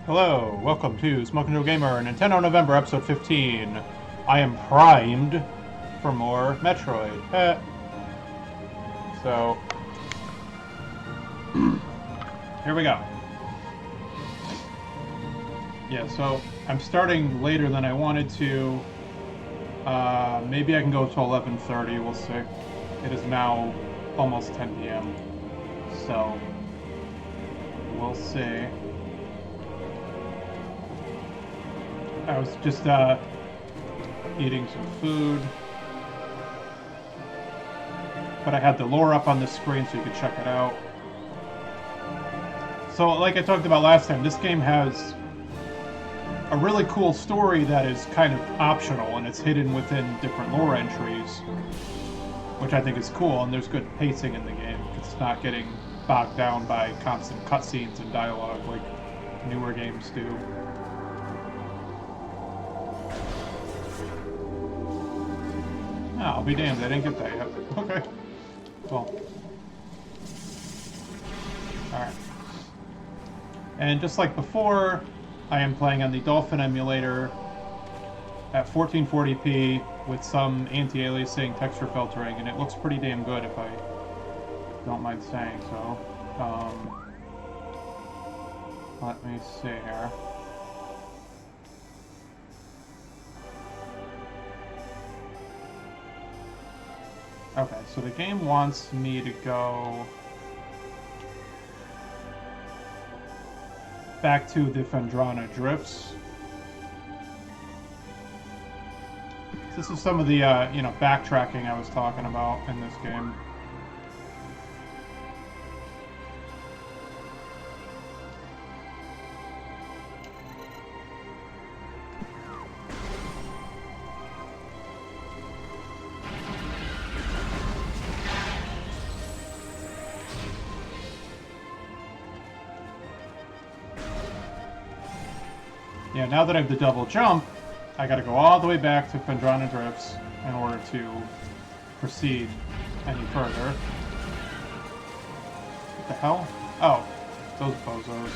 Hello, welcome to Smoking Joe Gamer, Nintendo November, episode 15. I am primed for more Metroid. So, here we go. Yeah, so I'm starting later than I wanted to. Maybe I can go till 11:30, we'll see. It is now almost 10 p.m. So, we'll see. I was just eating some food, but I had the lore up on the screen so you could check it out. So, like I talked about last time, this game has a really cool story that is kind of optional, and it's hidden within different lore entries, which I think is cool, and there's good pacing in the game. It's not getting bogged down by constant cutscenes and dialogue like newer games do. Oh, I'll be damned, I didn't get that yet. Okay. Well. Alright. And just like before, I am playing on the Dolphin emulator at 1440p with some anti-aliasing texture filtering, and it looks pretty damn good if I don't mind saying so. Let me see here. Okay, so the game wants me to go back to the Phendrana Drifts. This is some of the, backtracking I was talking about in this game. Yeah, now that I have the double jump, I gotta go all the way back to Phendrana Drifts in order to proceed any further. What the hell? Oh, those bozos.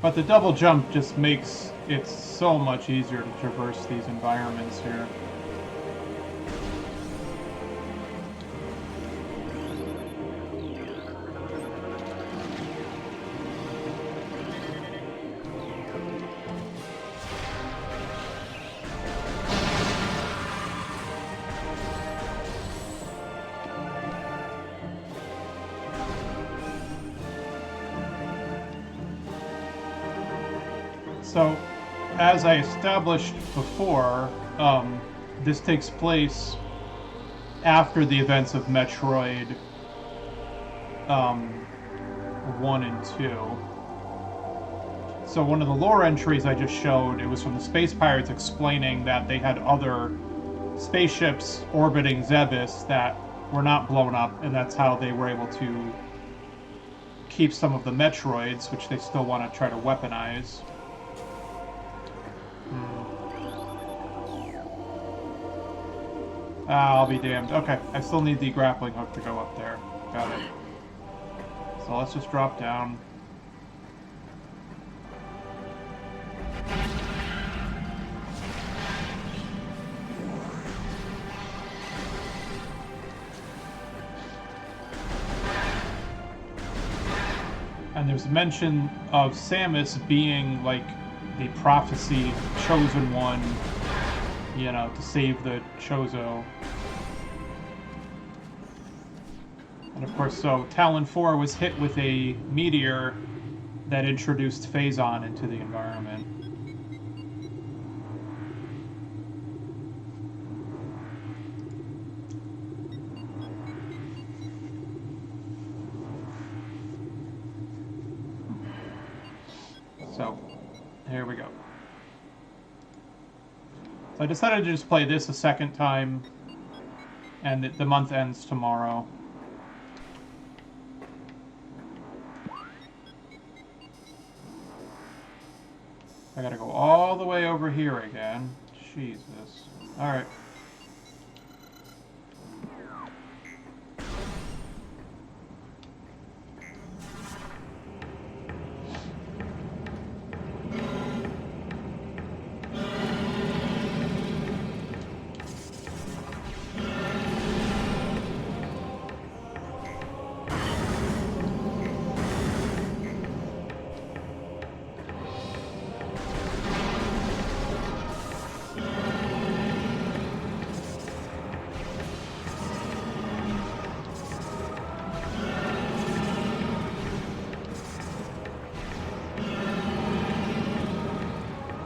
But the double jump just makes it so much easier to traverse these environments here. So, as I established before, this takes place after the events of Metroid 1 and 2. So one of the lore entries I just showed, it was from the Space Pirates explaining that they had other spaceships orbiting Zebes that were not blown up, and that's how they were able to keep some of the Metroids, which they still want to try to weaponize. I'll be damned. Okay, I still need the grappling hook to go up there. Got it. So let's just drop down. And there's mention of Samus being like the prophecy chosen one, you know, to save the Chozo. And of course, so Talon 4 was hit with a meteor that introduced Phazon into the environment. So, here we go. So I decided to just play this a second time, and the month ends tomorrow. I gotta go all the way over here again. Jesus. Alright.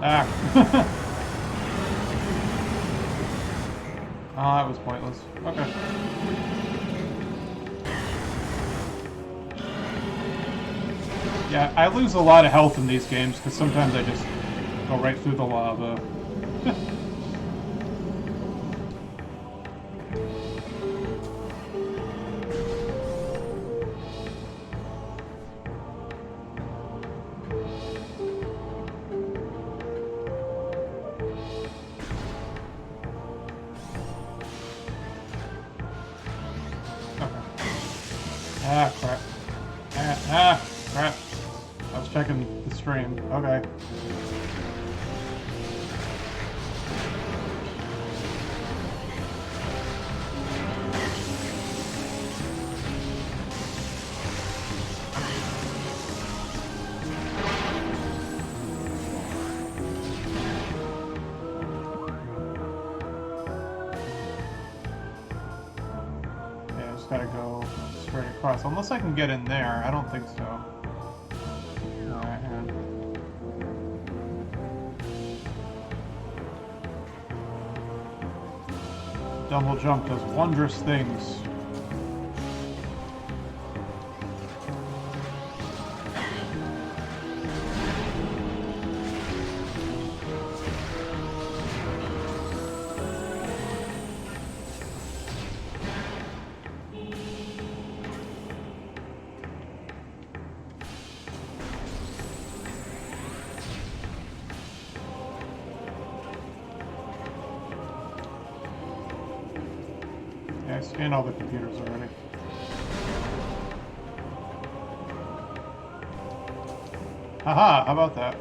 Ah. Oh, that was pointless. Okay. Yeah, I lose a lot of health in these games because sometimes I just go right through the lava. Ah, crap. Crap. I was checking the stream. Okay. Yeah, I just gotta go straight across. Unless I can get in there. I don't think so. Alright, hang on. Double jump does wondrous things. Yeah, I scanned all the computers already. Haha, how about that?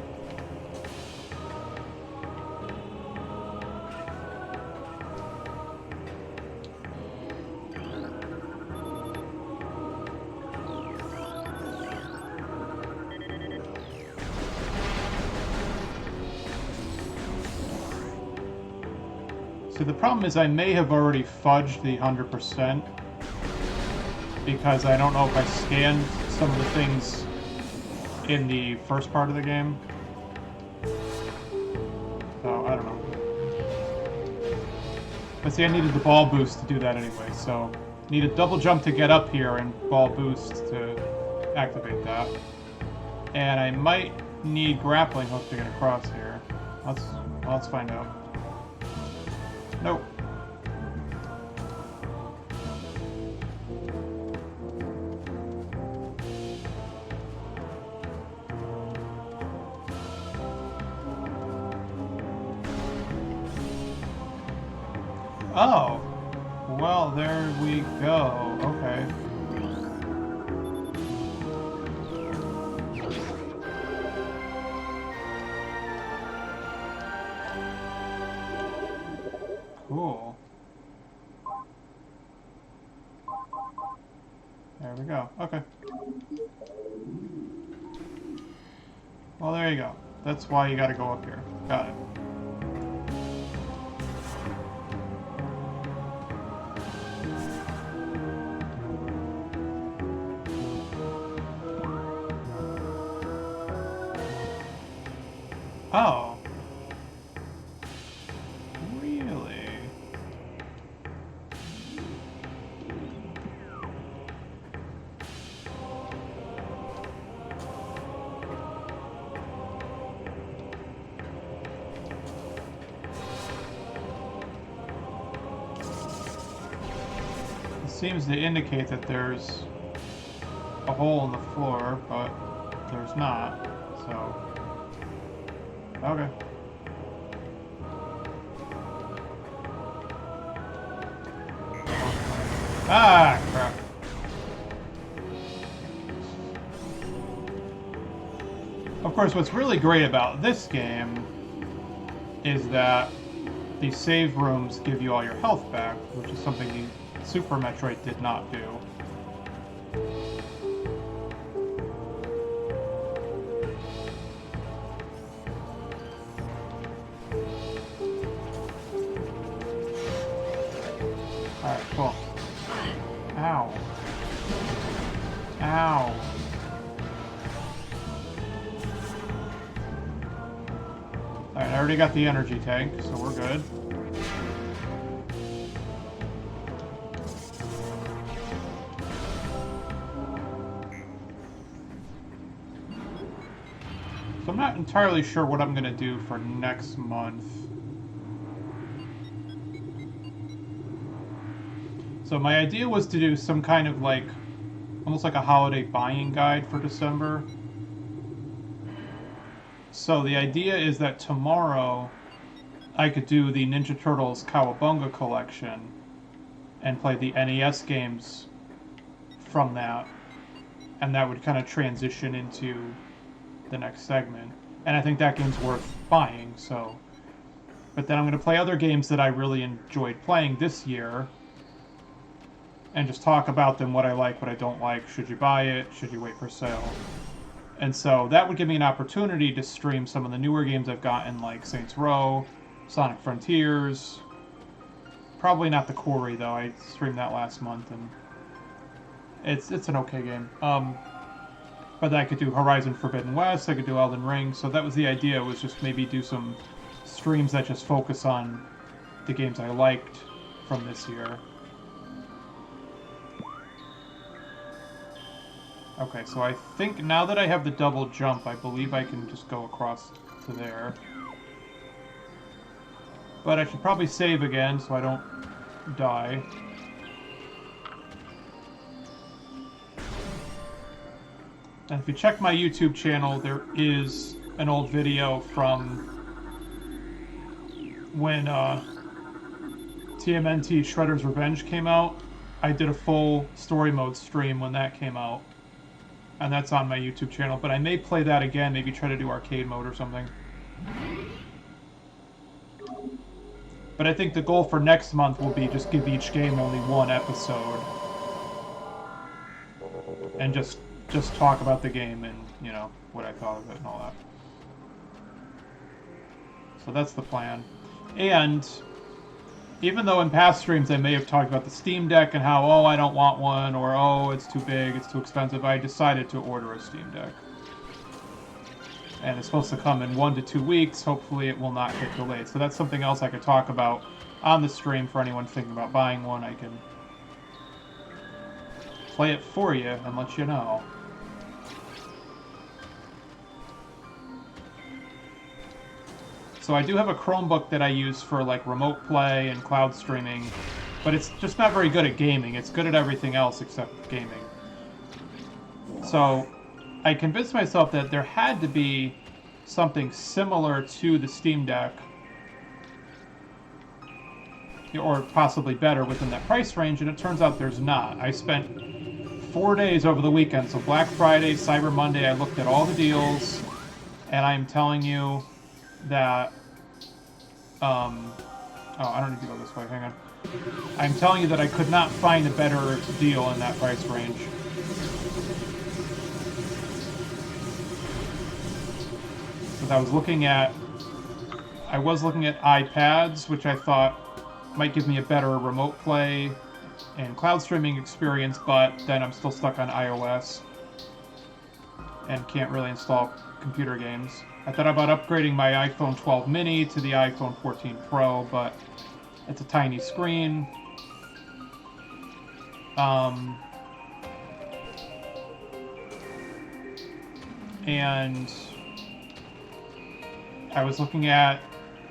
See, the problem is I may have already fudged the 100% because I don't know if I scanned some of the things in the first part of the game. So, I don't know. But see, I needed the ball boost to do that anyway, so need a double jump to get up here and ball boost to activate that. And I might need grappling hook to get across here. Let's find out. Nope. Oh. Well, there we go. Okay. Cool. There we go. Okay. Well, there you go. That's why you gotta go up here. Got it. Oh. Really? It seems to indicate that there's a hole in the floor, but there's not, so... Okay. Ah, crap. Of course, what's really great about this game is that these save rooms give you all your health back, which is something the Super Metroid did not do. Alright, cool. Ow. Ow. Alright, I already got the energy tank, so we're good. So I'm not entirely sure what I'm going to do for next month. So my idea was to do some kind of like, almost like a holiday buying guide for December. So the idea is that tomorrow I could do the Ninja Turtles Cowabunga collection and play the NES games from that. And that would kind of transition into the next segment. And I think that game's worth buying, so... But then I'm going to play other games that I really enjoyed playing this year and just talk about them, what I like, what I don't like, should you buy it, should you wait for sale. And so that would give me an opportunity to stream some of the newer games I've gotten, like Saints Row, Sonic Frontiers. Probably not the Quarry, though. I streamed that last month, and it's an okay game. But I could do Horizon Forbidden West, I could do Elden Ring, so that was the idea, was just maybe do some streams that just focus on the games I liked from this year. Okay, so I think now that I have the double jump, I believe I can just go across to there. But I should probably save again so I don't die. And if you check my YouTube channel, there is an old video from when TMNT Shredder's Revenge came out. I did a full story mode stream when that came out. And that's on my YouTube channel, but I may play that again, maybe try to do arcade mode or something. But I think the goal for next month will be just give each game only one episode. And just talk about the game and, you know, what I thought of it and all that. So that's the plan. And even though in past streams I may have talked about the Steam Deck and how, oh, I don't want one, or oh, it's too big, it's too expensive, I decided to order a Steam Deck. And it's supposed to come in 1 to 2 weeks. Hopefully it will not get delayed. So that's something else I could talk about on the stream for anyone thinking about buying one. I can play it for you and let you know. So I do have a Chromebook that I use for like remote play and cloud streaming, but it's just not very good at gaming. It's good at everything else except gaming. So I convinced myself that there had to be something similar to the Steam Deck, or possibly better within that price range, and it turns out there's not. I spent 4 days over the weekend, so Black Friday, Cyber Monday, I looked at all the deals, and I'm telling you that, oh, I don't need to go this way, hang on. I'm telling you that I could not find a better deal in that price range. Because I was looking at iPads, which I thought might give me a better remote play and cloud streaming experience, but then I'm still stuck on iOS and can't really install computer games. I thought about upgrading my iPhone 12 mini to the iPhone 14 Pro, but it's a tiny screen. And I was looking at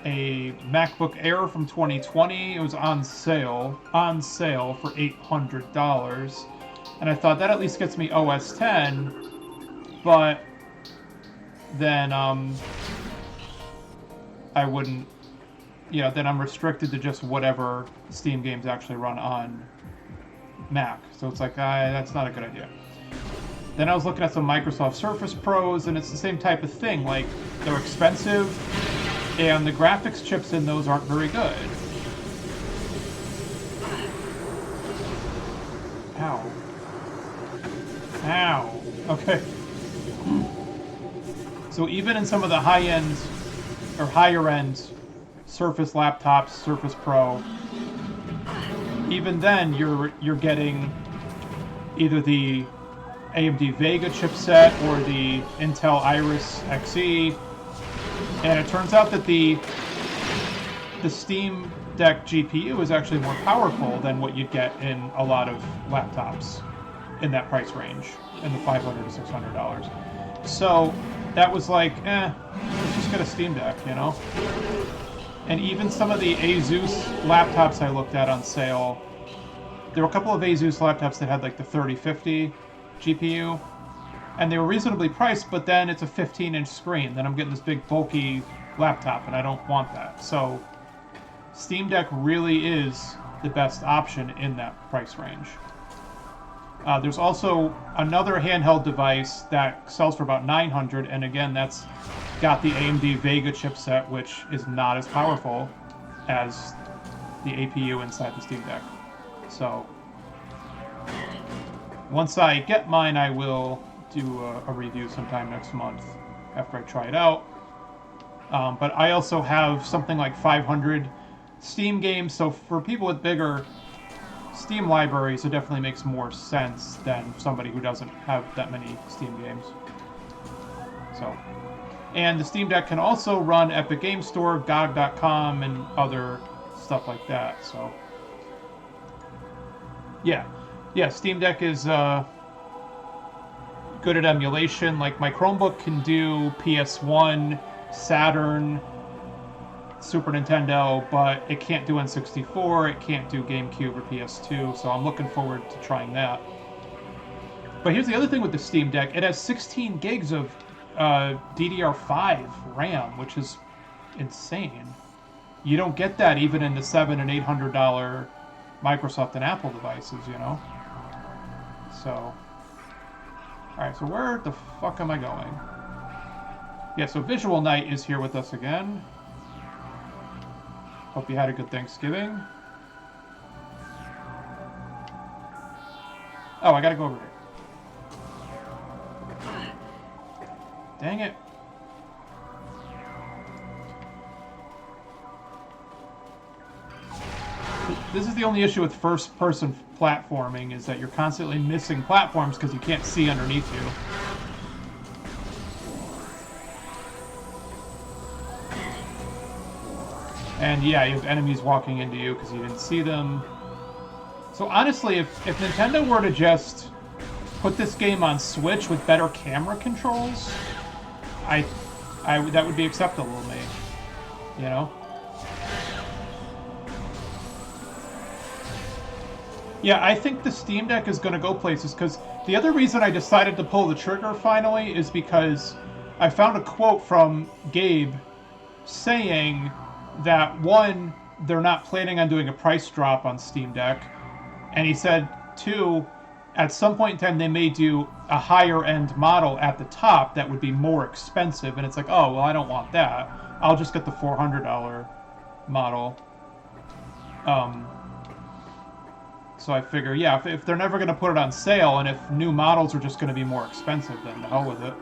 a MacBook Air from 2020. It was on sale for $800. And I thought that at least gets me OS 10, but then I wouldn't, you know, then I'm restricted to just whatever Steam games actually run on Mac. So it's like, that's not a good idea. Then I was looking at some Microsoft Surface Pros, and it's the same type of thing. Like, they're expensive, and the graphics chips in those aren't very good. Ow. Ow. Okay. So even in some of the high-end or higher-end Surface laptops, Surface Pro, even then you're getting either the AMD Vega chipset or the Intel Iris Xe, and it turns out that the Steam Deck GPU is actually more powerful than what you'd get in a lot of laptops in that price range, in the $500 to $600. So that was like, let's just get a Steam Deck, you know? And even some of the Asus laptops I looked at on sale, there were a couple of Asus laptops that had like the 3050 GPU, and they were reasonably priced, but then it's a 15-inch screen. Then I'm getting this big bulky laptop, and I don't want that. So Steam Deck really is the best option in that price range. There's also another handheld device that sells for about $900, and again, that's got the AMD Vega chipset, which is not as powerful as the APU inside the Steam Deck. So once I get mine, I will do a review sometime next month after I try it out. But I also have something like 500 Steam games, so for people with bigger Steam libraries, it definitely makes more sense than somebody who doesn't have that many Steam games. So, and the Steam Deck can also run Epic Game Store, GOG.com, and other stuff like that. So, yeah, Steam Deck is good at emulation. Like my Chromebook can do PS1, Saturn, Super Nintendo, but it can't do N64, it can't do GameCube or PS2, so I'm looking forward to trying that. But here's the other thing with the Steam Deck. It has 16 gigs of DDR5 RAM, which is insane. You don't get that even in the $700 and $800 Microsoft and Apple devices, you know? So, alright, so where the fuck am I going? Yeah, so Visual Knight is here with us again. Hope you had a good Thanksgiving. Oh, I gotta go over here. Dang it. This is the only issue with first-person platforming, is that you're constantly missing platforms because you can't see underneath you. And yeah, you have enemies walking into you because you didn't see them. So honestly, if Nintendo were to just put this game on Switch with better camera controls, that would be acceptable to me. You know? Yeah, I think the Steam Deck is going to go places, because the other reason I decided to pull the trigger finally is because I found a quote from Gabe saying that, one, they're not planning on doing a price drop on Steam Deck, and he said, two, at some point in time they may do a higher end model at the top that would be more expensive, and it's like, oh, well, I don't want that. I'll just get the $400 model. So I figure, yeah, if they're never going to put it on sale, and if new models are just going to be more expensive, then the hell with it.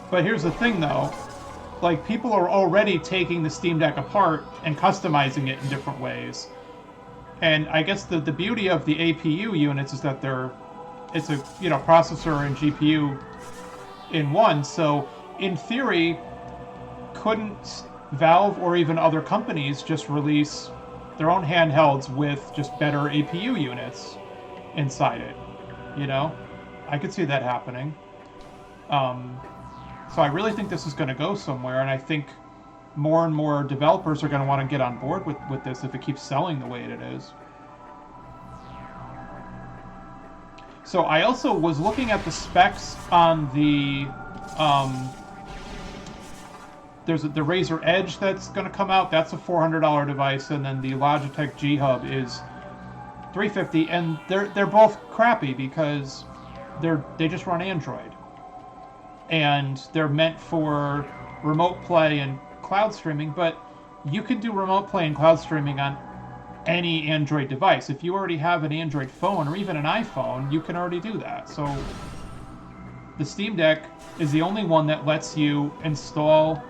But here's the thing, though. Like, people are already taking the Steam Deck apart and customizing it in different ways. And I guess the beauty of the APU units is that it's a, you know, processor and GPU in one. So, in theory, couldn't Valve or even other companies just release their own handhelds with just better APU units inside it? You know? I could see that happening. So I really think this is going to go somewhere, and I think more and more developers are going to want to get on board with this if it keeps selling the way it is. So I also was looking at the specs on the there's the Razer Edge that's going to come out. That's a $400 device, and then the Logitech G Hub is $350, and they're both crappy because they just run Android, and they're meant for remote play and cloud streaming. But you can do remote play and cloud streaming on any Android device. If you already have an Android phone or even an iPhone, you can already do that. So the Steam Deck is the only one that lets you install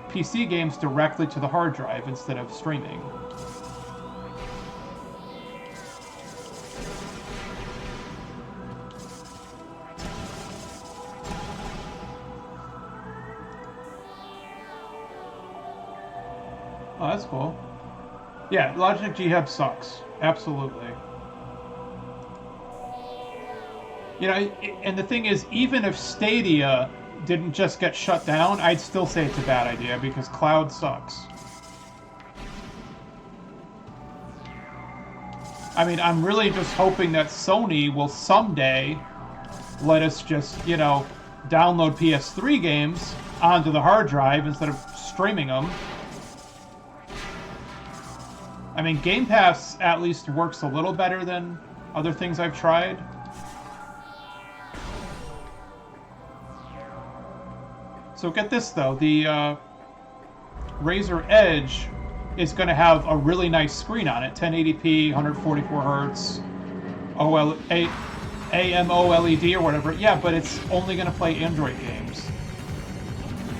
PC games directly to the hard drive instead of streaming. Oh, that's cool. Yeah, Logitech G Hub sucks. Absolutely. You know, and the thing is, even if Stadia didn't just get shut down, I'd still say it's a bad idea because cloud sucks. I mean, I'm really just hoping that Sony will someday let us just, you know, download PS3 games onto the hard drive instead of streaming them. I mean, Game Pass at least works a little better than other things I've tried. So get this, though. The Razer Edge is going to have a really nice screen on it. 1080p, 144 hertz, AMOLED or whatever. Yeah, but it's only going to play Android games.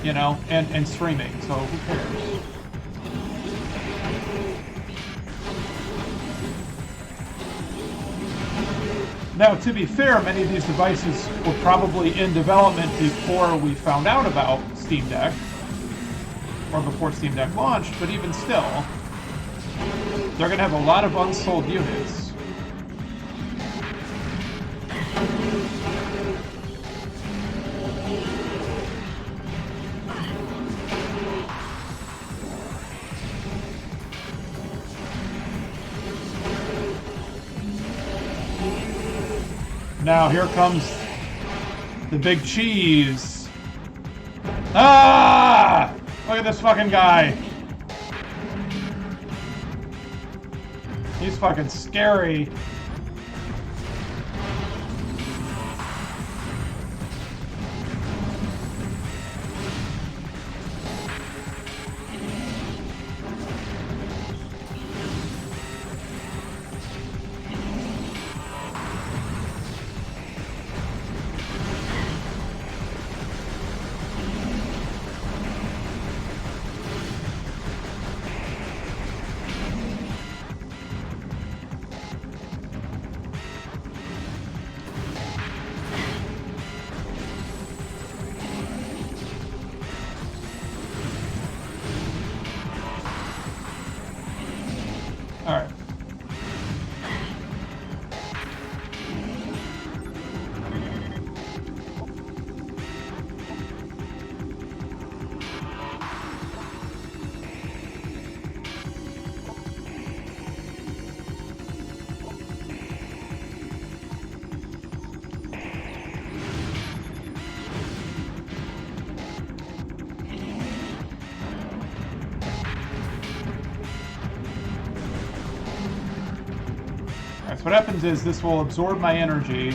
You know, and streaming, so who cares? Now, to be fair, many of these devices were probably in development before we found out about Steam Deck, or before Steam Deck launched, but even still, they're going to have a lot of unsold units. Now here comes the big cheese. Ah! Look at this fucking guy. He's fucking scary. Alright. So what happens is this will absorb my energy,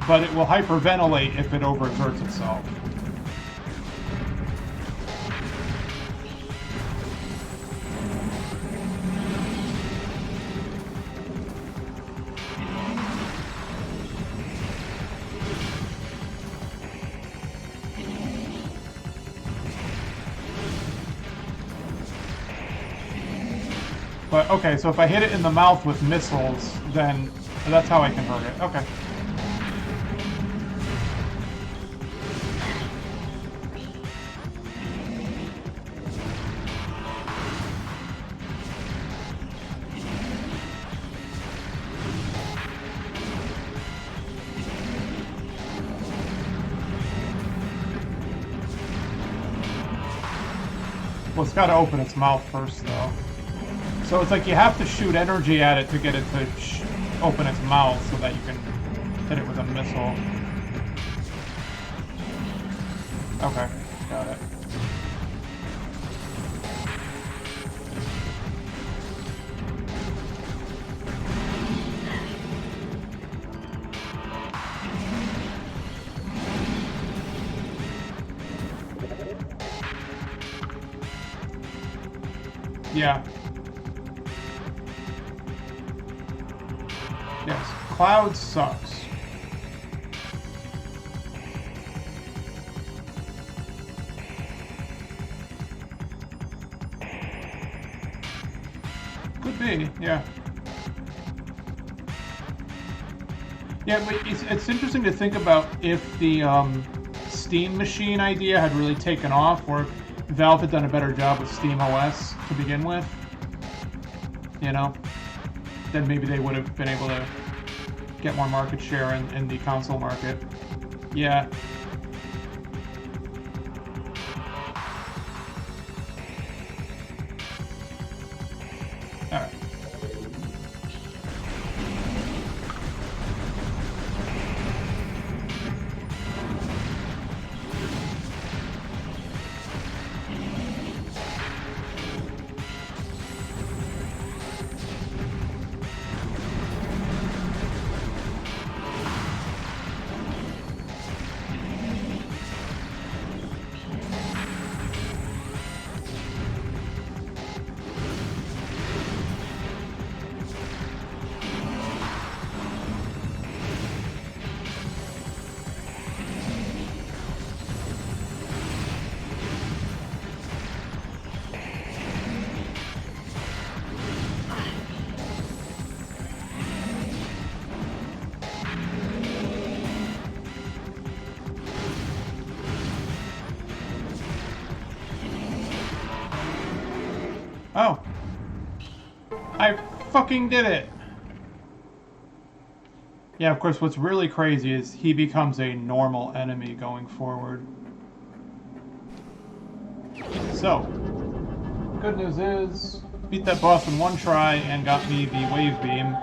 but it will hyperventilate if it overexerts itself. But, okay, so if I hit it in the mouth with missiles, then that's how I can hurt it. Okay. Well, it's got to open its mouth first, though. So it's like you have to shoot energy at it to get it to open its mouth so that you can hit it with a missile. Okay, got it. Yeah. Yes, Cloud sucks. Could be, yeah. Yeah, but it's interesting to think about if the Steam Machine idea had really taken off, or if Valve had done a better job with Steam OS to begin with. You know? Then maybe they would have been able to get more market share in the console market. Yeah. Alright. Oh. I fucking did it! Yeah, of course, what's really crazy is he becomes a normal enemy going forward. So, good news is, beat that boss in one try and got me the wave beam.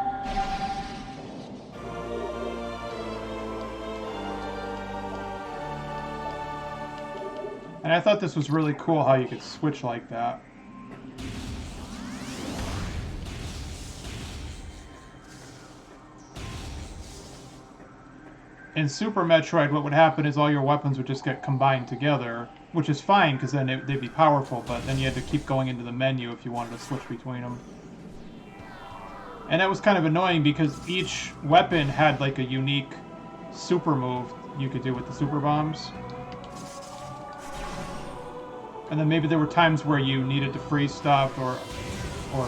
And I thought this was really cool how you could switch like that. In Super Metroid, what would happen is all your weapons would just get combined together, which is fine, because then they'd be powerful, but then you had to keep going into the menu if you wanted to switch between them. And that was kind of annoying, because each weapon had, like, a unique super move you could do with the super bombs. And then maybe there were times where you needed to freeze stuff, or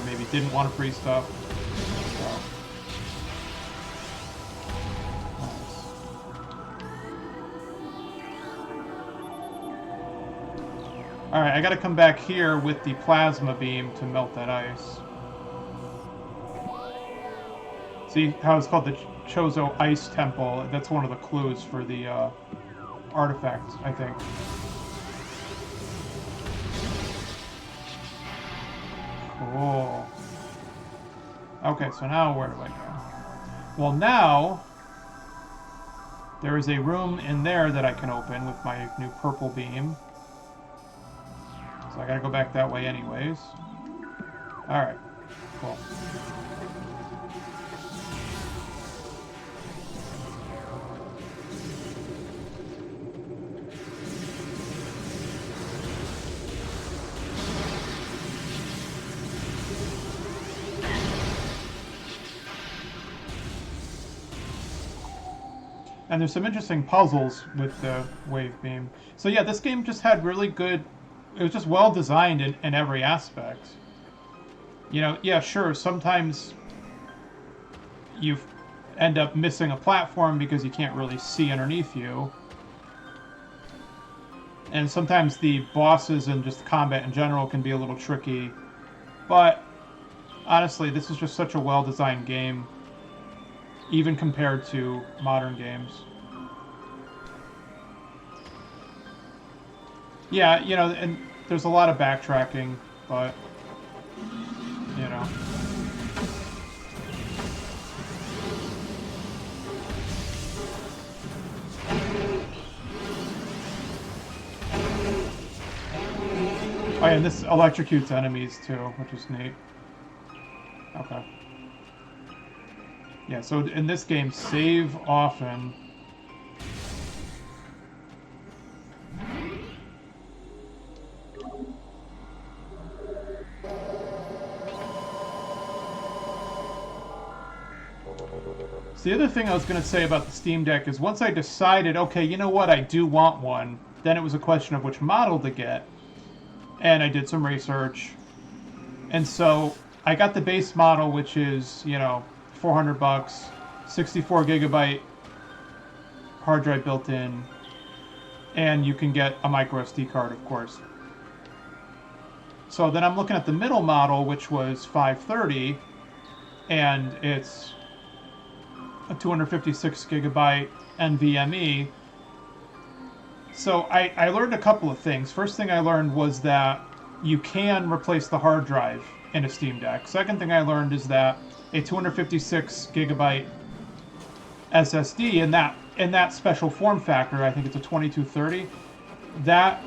maybe didn't want to freeze stuff. Alright, I gotta come back here with the plasma beam to melt that ice. See how it's called the Chozo Ice Temple? That's one of the clues for the artifact, I think. Cool. Okay, so now where do I go? Well, now there is a room in there that I can open with my new purple beam. So I gotta go back that way anyways. Alright, cool. And there's some interesting puzzles with the wave beam. So yeah, this game just had really good... It was just well designed in every aspect. You know, yeah, sure, sometimes you end up missing a platform because you can't really see underneath you. And sometimes the bosses and just combat in general can be a little tricky. But honestly, this is just such a well-designed game, even compared to modern games. Yeah, you know, and there's a lot of backtracking, but you know. Oh yeah, and this electrocutes enemies too, which is neat. Okay. Yeah, so in this game, save often. So the other thing I was going to say about the Steam Deck is once I decided, okay, you know what, I do want one, then it was a question of which model to get. And I did some research. And so I got the base model, which is, you know, $400, 64 gigabyte hard drive built in, and you can get a micro SD card, of course. So then I'm looking at the middle model, which was 530, and it's a 256 gigabyte NVMe. So I learned a couple of things. First thing I learned was that you can replace the hard drive in a Steam Deck. Second thing I learned is that a 256 gigabyte SSD in that special form factor, I think it's a 2230, that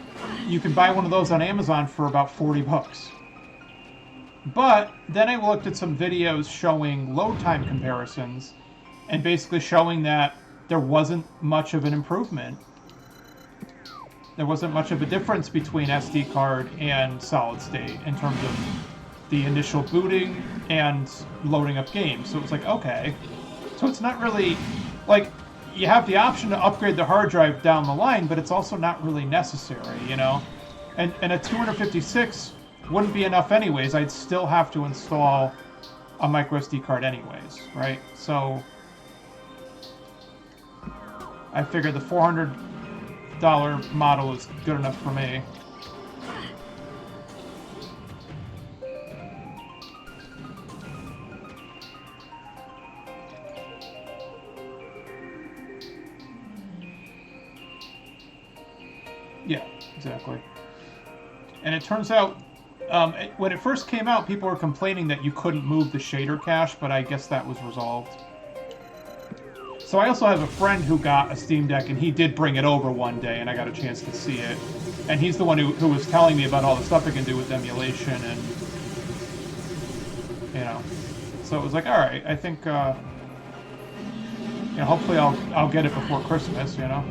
you can buy one of those on Amazon for about $40. But then I looked at some videos showing load time comparisons and basically showing that there wasn't much of an improvement. There wasn't much of a difference between SD card and solid state in terms of the initial booting and loading up games. So it's like, okay. So it's not really, like, you have the option to upgrade the hard drive down the line, but it's also not really necessary, you know? And a 256 wouldn't be enough anyways. I'd still have to install a micro SD card anyways, right? So I figured the $400 model is good enough for me. Yeah, exactly. And it turns out, when it first came out, people were complaining that you couldn't move the shader cache, but I guess that was resolved. So I also have a friend who got a Steam Deck, and he did bring it over one day, and I got a chance to see it. And he's the one who was telling me about all the stuff it can do with emulation, and, you know. So it was like, all right, I think, you know, hopefully I'll get it before Christmas, you know.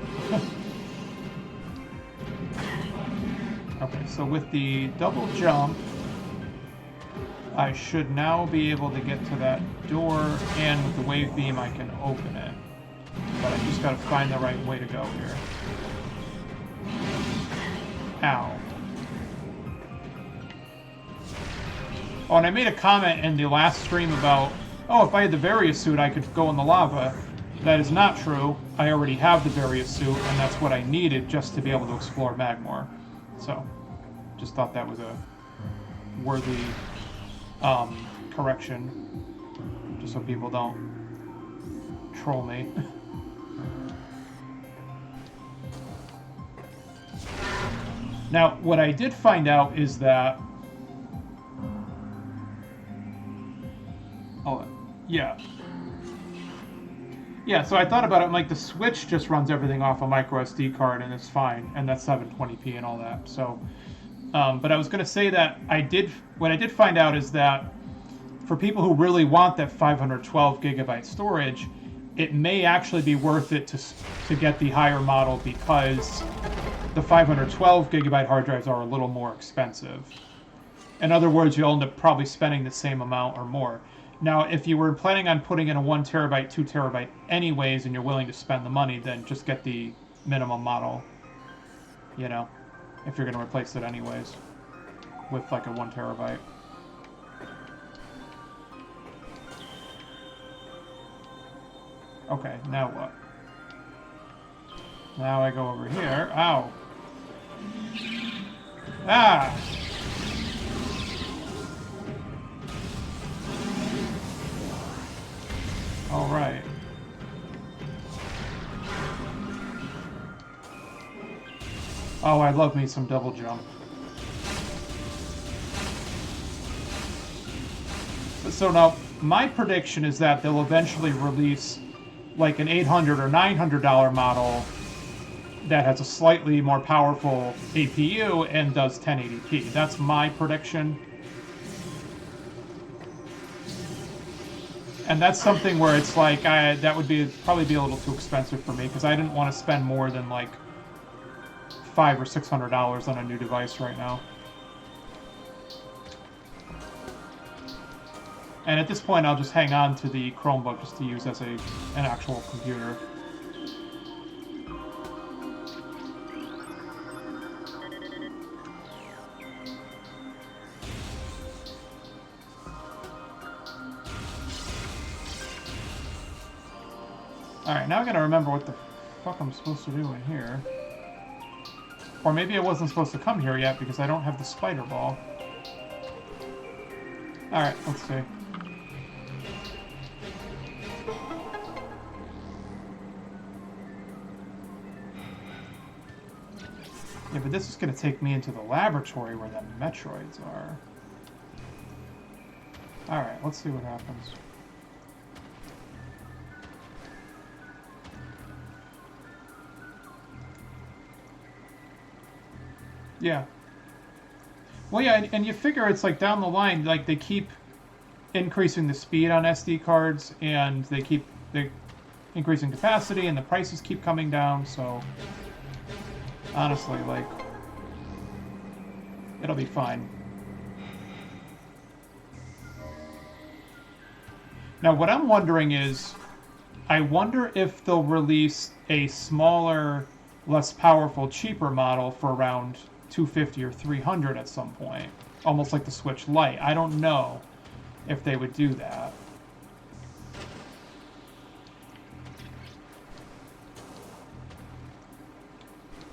Okay, so with the double jump, I should now be able to get to that door, and with the wave beam I can open it. But I just gotta find the right way to go here. Ow. Oh, and I made a comment in the last stream about, oh, if I had the Various suit, I could go in the lava. That is not true. I already have the Various suit, and that's what I needed just to be able to explore Magmore. So, just thought that was a worthy correction, just so people don't troll me. Now, what I did find out is that... Oh, yeah. Yeah, so I thought about it, like, the Switch just runs everything off a micro SD card, and it's fine, and that's 720p and all that, so... but I was going to say that what I did find out is that for people who really want that 512 gigabyte storage, it may actually be worth it to get the higher model because the 512 gigabyte hard drives are a little more expensive. In other words, you'll end up probably spending the same amount or more. Now, if you were planning on putting in a 1 terabyte, 2 terabyte anyways, and you're willing to spend the money, then just get the minimum model, you know, if you're going to replace it anyways, with like a 1 terabyte. Okay, now what? Now I go over here. Ow! Ah! All right. Oh, I love me some double jump. So now, my prediction is that they'll eventually release like an $800 or $900 model that has a slightly more powerful APU and does 1080p. That's my prediction. And that's something where it's like, that would probably be a little too expensive for me, because I didn't want to spend more than like $500 or $600 on a new device right now. And at this point, I'll just hang on to the Chromebook just to use as an actual computer. Alright, now I gotta remember what the fuck I'm supposed to do in here. Or maybe I wasn't supposed to come here yet because I don't have the spider ball. Alright, let's see. Yeah, but this is gonna take me into the laboratory where the Metroids are. Alright, let's see what happens. Yeah. Well, yeah, and you figure it's like down the line, like they keep increasing the speed on SD cards, and they're increasing capacity, and the prices keep coming down. So honestly, like, it'll be fine. Now, what I'm wondering is, I wonder if they'll release a smaller, less powerful, cheaper model for around $250 or $300 at some point, almost like the Switch Lite. I don't know if they would do that.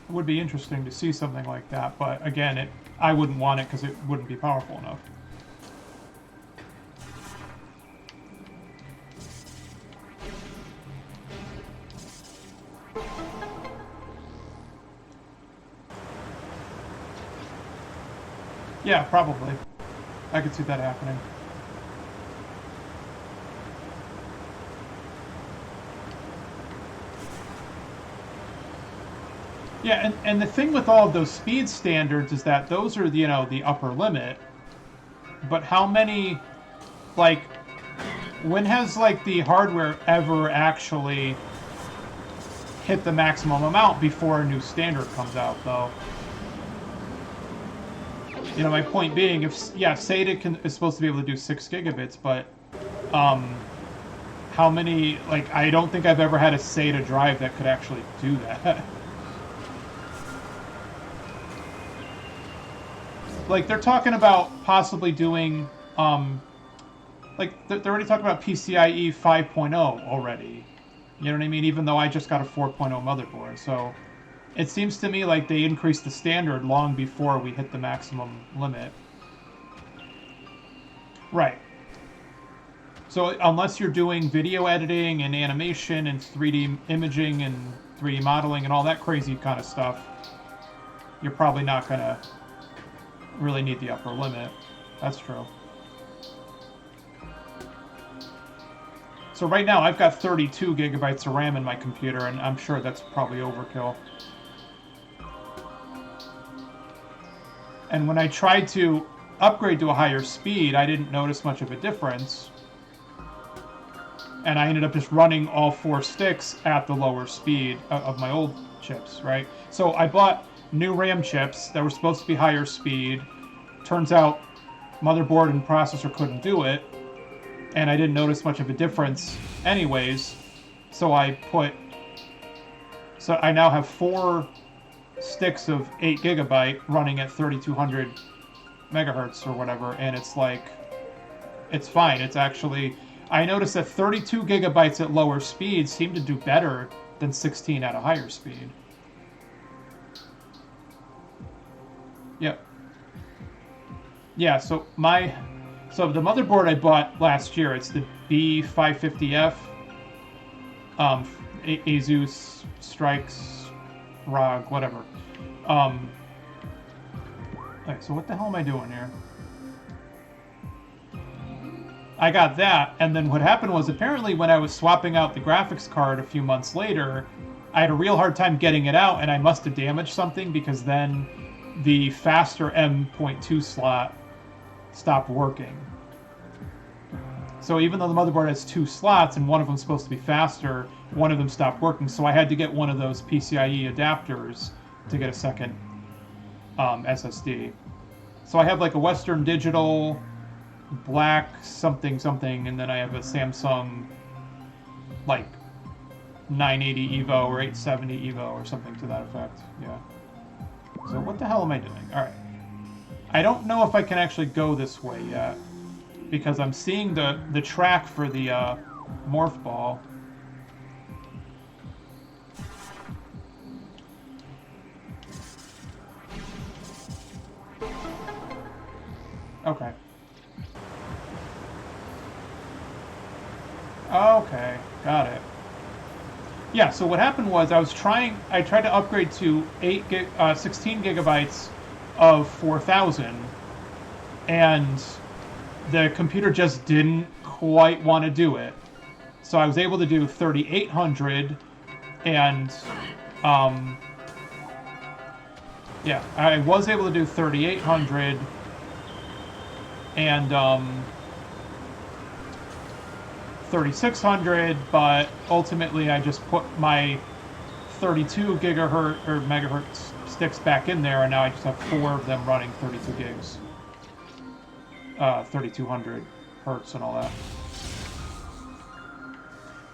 It would be interesting to see something like that, but again, I wouldn't want it because it wouldn't be powerful enough. Yeah, probably. I could see that happening. Yeah, and the thing with all of those speed standards is that those are, you know, the upper limit. But how many, like, when has, like, the hardware ever actually hit the maximum amount before a new standard comes out, though? You know, my point being, SATA is supposed to be able to do 6 gigabits, but how many, like, I don't think I've ever had a SATA drive that could actually do that. Like, they're talking about possibly doing, like, they're already talking about PCIe 5.0 already. You know what I mean? Even though I just got a 4.0 motherboard, so it seems to me like they increased the standard long before we hit the maximum limit. Right. So unless you're doing video editing and animation and 3D imaging and 3D modeling and all that crazy kind of stuff, you're probably not going to really need the upper limit. That's true. So right now I've got 32 gigabytes of RAM in my computer, and I'm sure that's probably overkill. And when I tried to upgrade to a higher speed, I didn't notice much of a difference. And I ended up just running all 4 sticks at the lower speed of my old chips, right? So I bought new RAM chips that were supposed to be higher speed. Turns out motherboard and processor couldn't do it, and I didn't notice much of a difference anyways. So I now have 4 sticks of 8 gigabyte running at 3200 megahertz or whatever, and it's like, it's fine. It's actually, I noticed that 32 gigabytes at lower speed seem to do better than 16 at a higher speed. Yep. Yeah, so the motherboard I bought last year, it's the B550F, Asus Strix ROG, whatever. Alright, so what the hell am I doing here? I got that, and then what happened was apparently when I was swapping out the graphics card a few months later, I had a real hard time getting it out, and I must have damaged something because then the faster M.2 slot stopped working. So even though the motherboard has 2 slots and one of them's supposed to be faster, one of them stopped working. So I had to get one of those PCIe adapters to get a second SSD. So I have like a Western Digital black something something, and then I have a Samsung like 980 EVO or 870 EVO or something to that effect. Yeah. So what the hell am I doing? All right. I don't know if I can actually go this way yet, because I'm seeing the track for the morph ball. Okay. Okay, got it. Yeah, so what happened was I tried to upgrade to 16 gigabytes of 4000, and the computer just didn't quite want to do it. So I was able to do 3800, and yeah, I was able to do 3800 and 3600, but ultimately I just put my 32 gigahertz or megahertz sticks back in there, and now I just have 4 of them running 32 gigs. 3200 hertz and all that.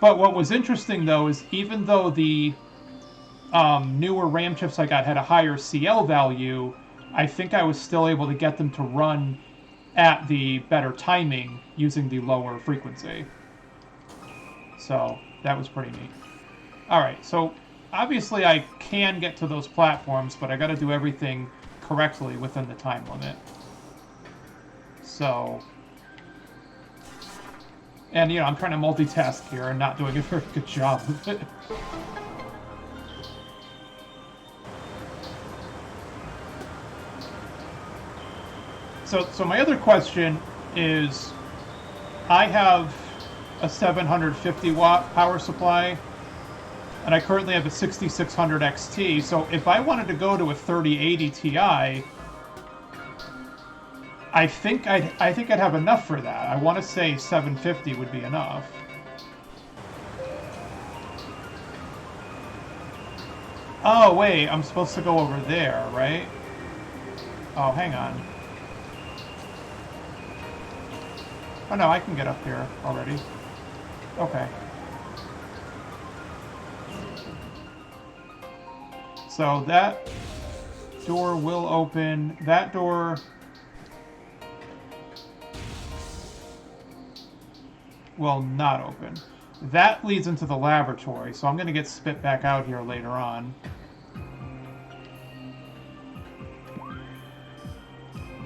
But what was interesting though is even though the newer RAM chips I got had a higher CL value, I think I was still able to get them to run at the better timing using the lower frequency. So that was pretty neat. Alright, so obviously I can get to those platforms, but I gotta do everything correctly within the time limit. So, and you know, I'm trying to multitask here and not doing a very good job of it. So my other question is, I have a 750 watt power supply, and I currently have a 6600 XT. So if I wanted to go to a 3080 Ti, I think I'd have enough for that. I want to say 750 would be enough. Oh wait, I'm supposed to go over there, right? Oh, hang on. Oh no, I can get up here already. Okay. So that door will open. That door will not open. That leads into the laboratory, so I'm going to get spit back out here later on.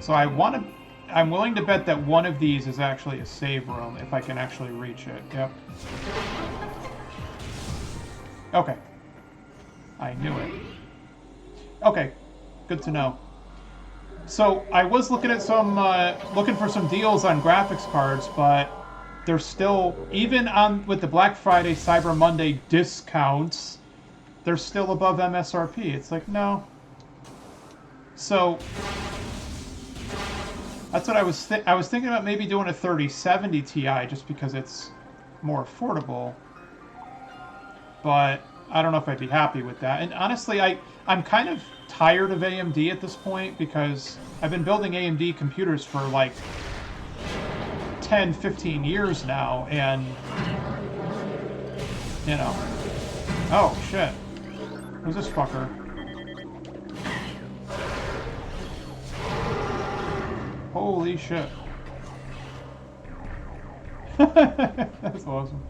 So I'm willing to bet that one of these is actually a save room, if I can actually reach it. Yep. Okay. I knew it. Okay. Good to know. So I was looking at looking for some deals on graphics cards, but they're still, even on with the Black Friday, Cyber Monday discounts, they're still above MSRP. It's like, no. So that's what I was thinking about, maybe doing a 3070 Ti just because it's more affordable. But I don't know if I'd be happy with that. And honestly, I'm kind of tired of AMD at this point because I've been building AMD computers for like 10, 15 years now, and you know. Oh shit. Who's this fucker? Holy shit. That's awesome.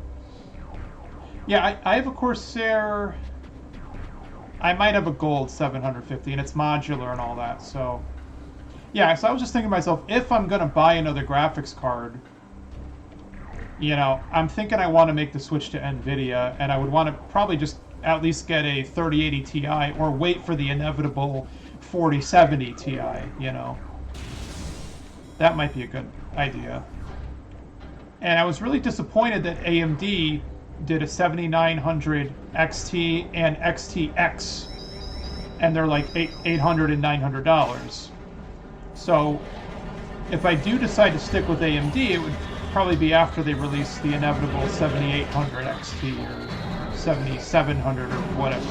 Yeah, I have a Corsair. I might have a gold 750, and it's modular and all that, so. Yeah, so I was just thinking to myself, if I'm going to buy another graphics card, you know, I'm thinking I want to make the switch to NVIDIA, and I would want to probably just at least get a 3080 Ti or wait for the inevitable 4070 Ti, you know. That might be a good idea. And I was really disappointed that AMD did a 7900 XT and XTX, and they're like $800 and $900. So if I do decide to stick with AMD, it would probably be after they release the inevitable 7800 XT or 7700 or whatever.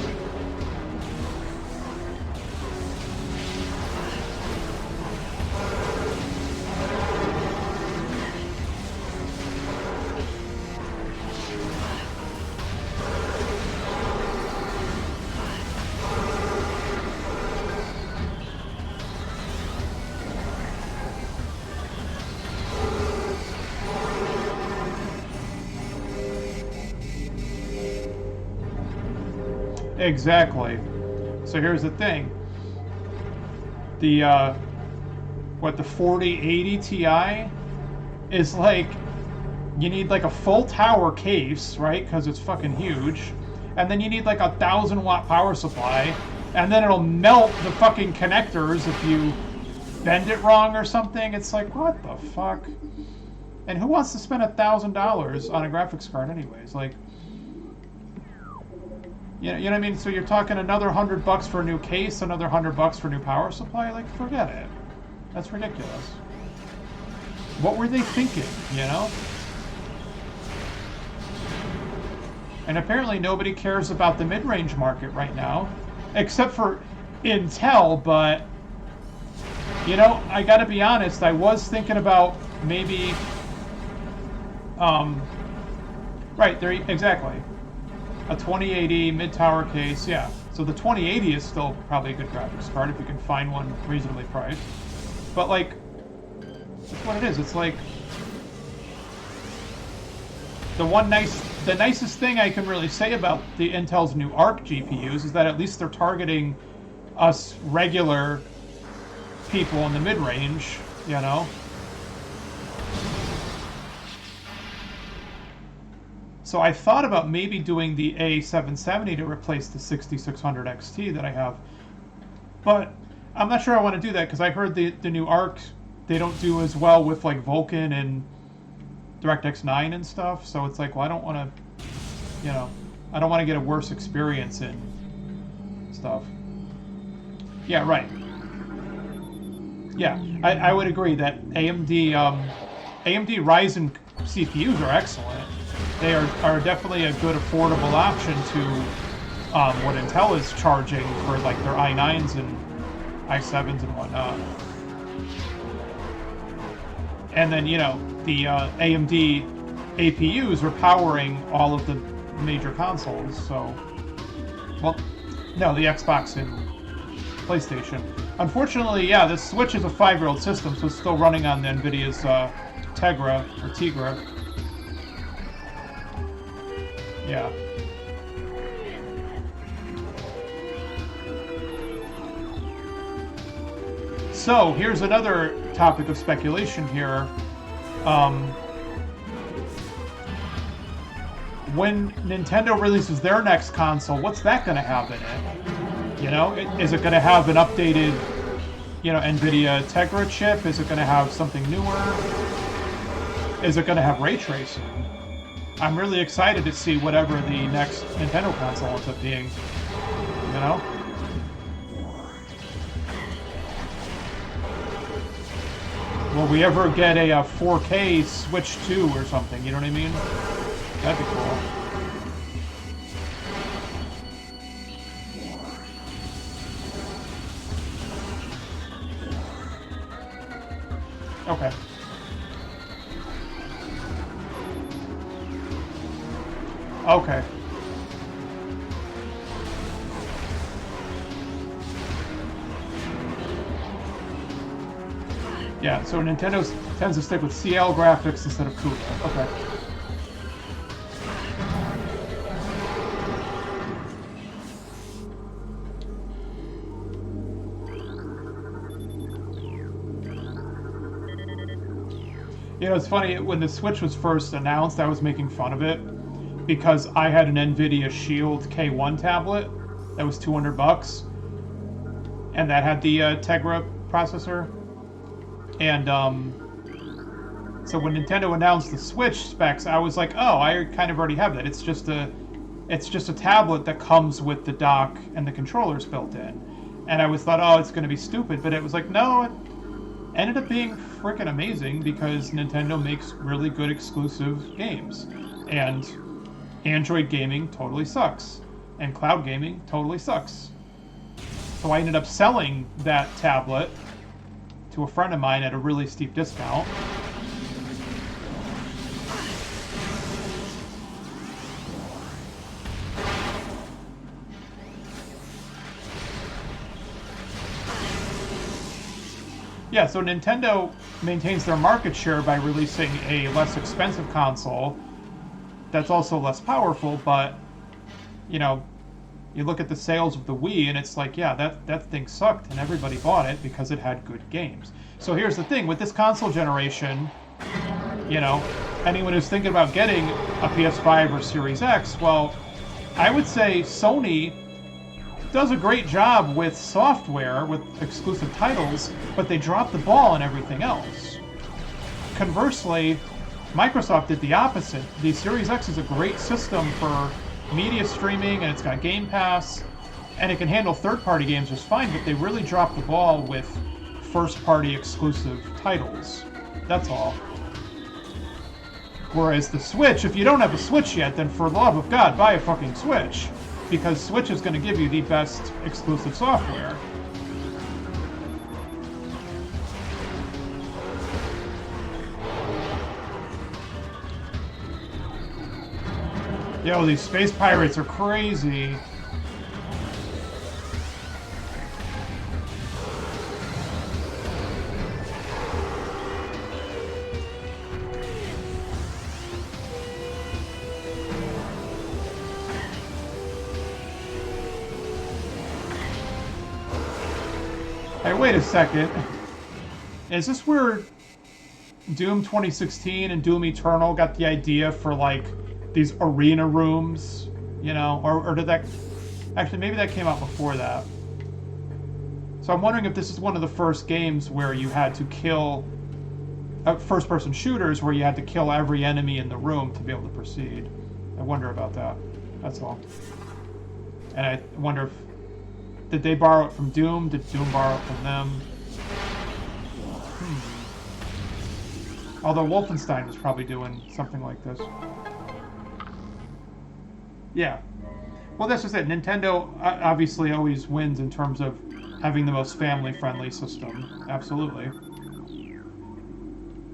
Exactly. So here's the thing. The the 4080 Ti is like, you need like a full tower case, right? Because it's fucking huge. And then you need like a 1,000-watt power supply, and then it'll melt the fucking connectors if you bend it wrong or something. It's like, what the fuck? And who wants to spend $1,000 on a graphics card anyways? Like, you know what I mean? So you're talking another $100 for a new case, another $100 for a new power supply? Like, forget it. That's ridiculous. What were they thinking, you know? And apparently nobody cares about the mid-range market right now, except for Intel, but, you know, I gotta be honest, I was thinking about maybe, right, there, exactly. A 2080 mid-tower case, yeah. So the 2080 is still probably a good graphics card if you can find one reasonably priced. But like, that's what it is. It's like the nicest thing I can really say about the Intel's new Arc GPUs is that at least they're targeting us regular people in the mid-range, you know. So I thought about maybe doing the A770 to replace the 6600 XT that I have. But I'm not sure I want to do that because I heard the new Arc, they don't do as well with like Vulkan and DirectX 9 and stuff. So it's like, well, I don't want to, you know, I don't want to get a worse experience in stuff. Yeah, right. Yeah, I would agree that AMD Ryzen CPUs are excellent. They are definitely a good affordable option to what Intel is charging for like their i9s and i7s and whatnot. And then, you know, the AMD APUs are powering all of the major consoles, so... Well, no, the Xbox and PlayStation. Unfortunately, yeah, this Switch is a 5-year-old system, so it's still running on the NVIDIA's Tegra. Yeah. So, here's another topic of speculation here. When Nintendo releases their next console, what's that going to have in it? You know, is it going to have an updated, you know, NVIDIA Tegra chip? Is it going to have something newer? Is it going to have ray tracing? I'm really excited to see whatever the next Nintendo console ends up being, you know? Will we ever get a 4K Switch 2 or something, you know what I mean? That'd be cool. Okay. Okay. Yeah, so Nintendo tends to stick with CL graphics instead of CUDA. Okay. You know, it's funny, when the Switch was first announced, I was making fun of it because I had an NVIDIA Shield K1 tablet that was $200, and that had the Tegra processor. And So when Nintendo announced the Switch specs, I was like, oh, I kind of already have that. It's just a tablet that comes with the dock and the controllers built in. And I was thought, oh, it's going to be stupid, but it was like, no, it ended up being freaking amazing because Nintendo makes really good exclusive games. And Android gaming totally sucks. And cloud gaming totally sucks. So I ended up selling that tablet to a friend of mine at a really steep discount. Yeah, so Nintendo maintains their market share by releasing a less expensive console that's also less powerful, but, you know, you look at the sales of the Wii and it's like, yeah, that thing sucked and everybody bought it because it had good games. So here's the thing, with this console generation, you know, anyone who's thinking about getting a PS5 or Series X, well, I would say Sony does a great job with software, with exclusive titles, but they drop the ball on everything else. Conversely, Microsoft did the opposite. The Series X is a great system for media streaming, and it's got Game Pass, and it can handle third-party games just fine, but they really dropped the ball with first-party exclusive titles. That's all. Whereas the Switch, if you don't have a Switch yet, then for the love of God, buy a fucking Switch. Because Switch is going to give you the best exclusive software. Yo, these space pirates are crazy. Hey, wait a second. Is this where Doom 2016 and Doom Eternal got the idea for, like, these arena rooms? You know? Or did that... Actually, maybe that came out before that. So I'm wondering if this is one of the first games where you had to kill... first-person shooters where you had to kill every enemy in the room to be able to proceed. I wonder about that. That's all. And I wonder if... Did they borrow it from Doom? Did Doom borrow it from them? Although Wolfenstein was probably doing something like this. Yeah. Well, that's just it. Nintendo obviously always wins in terms of having the most family-friendly system. Absolutely. And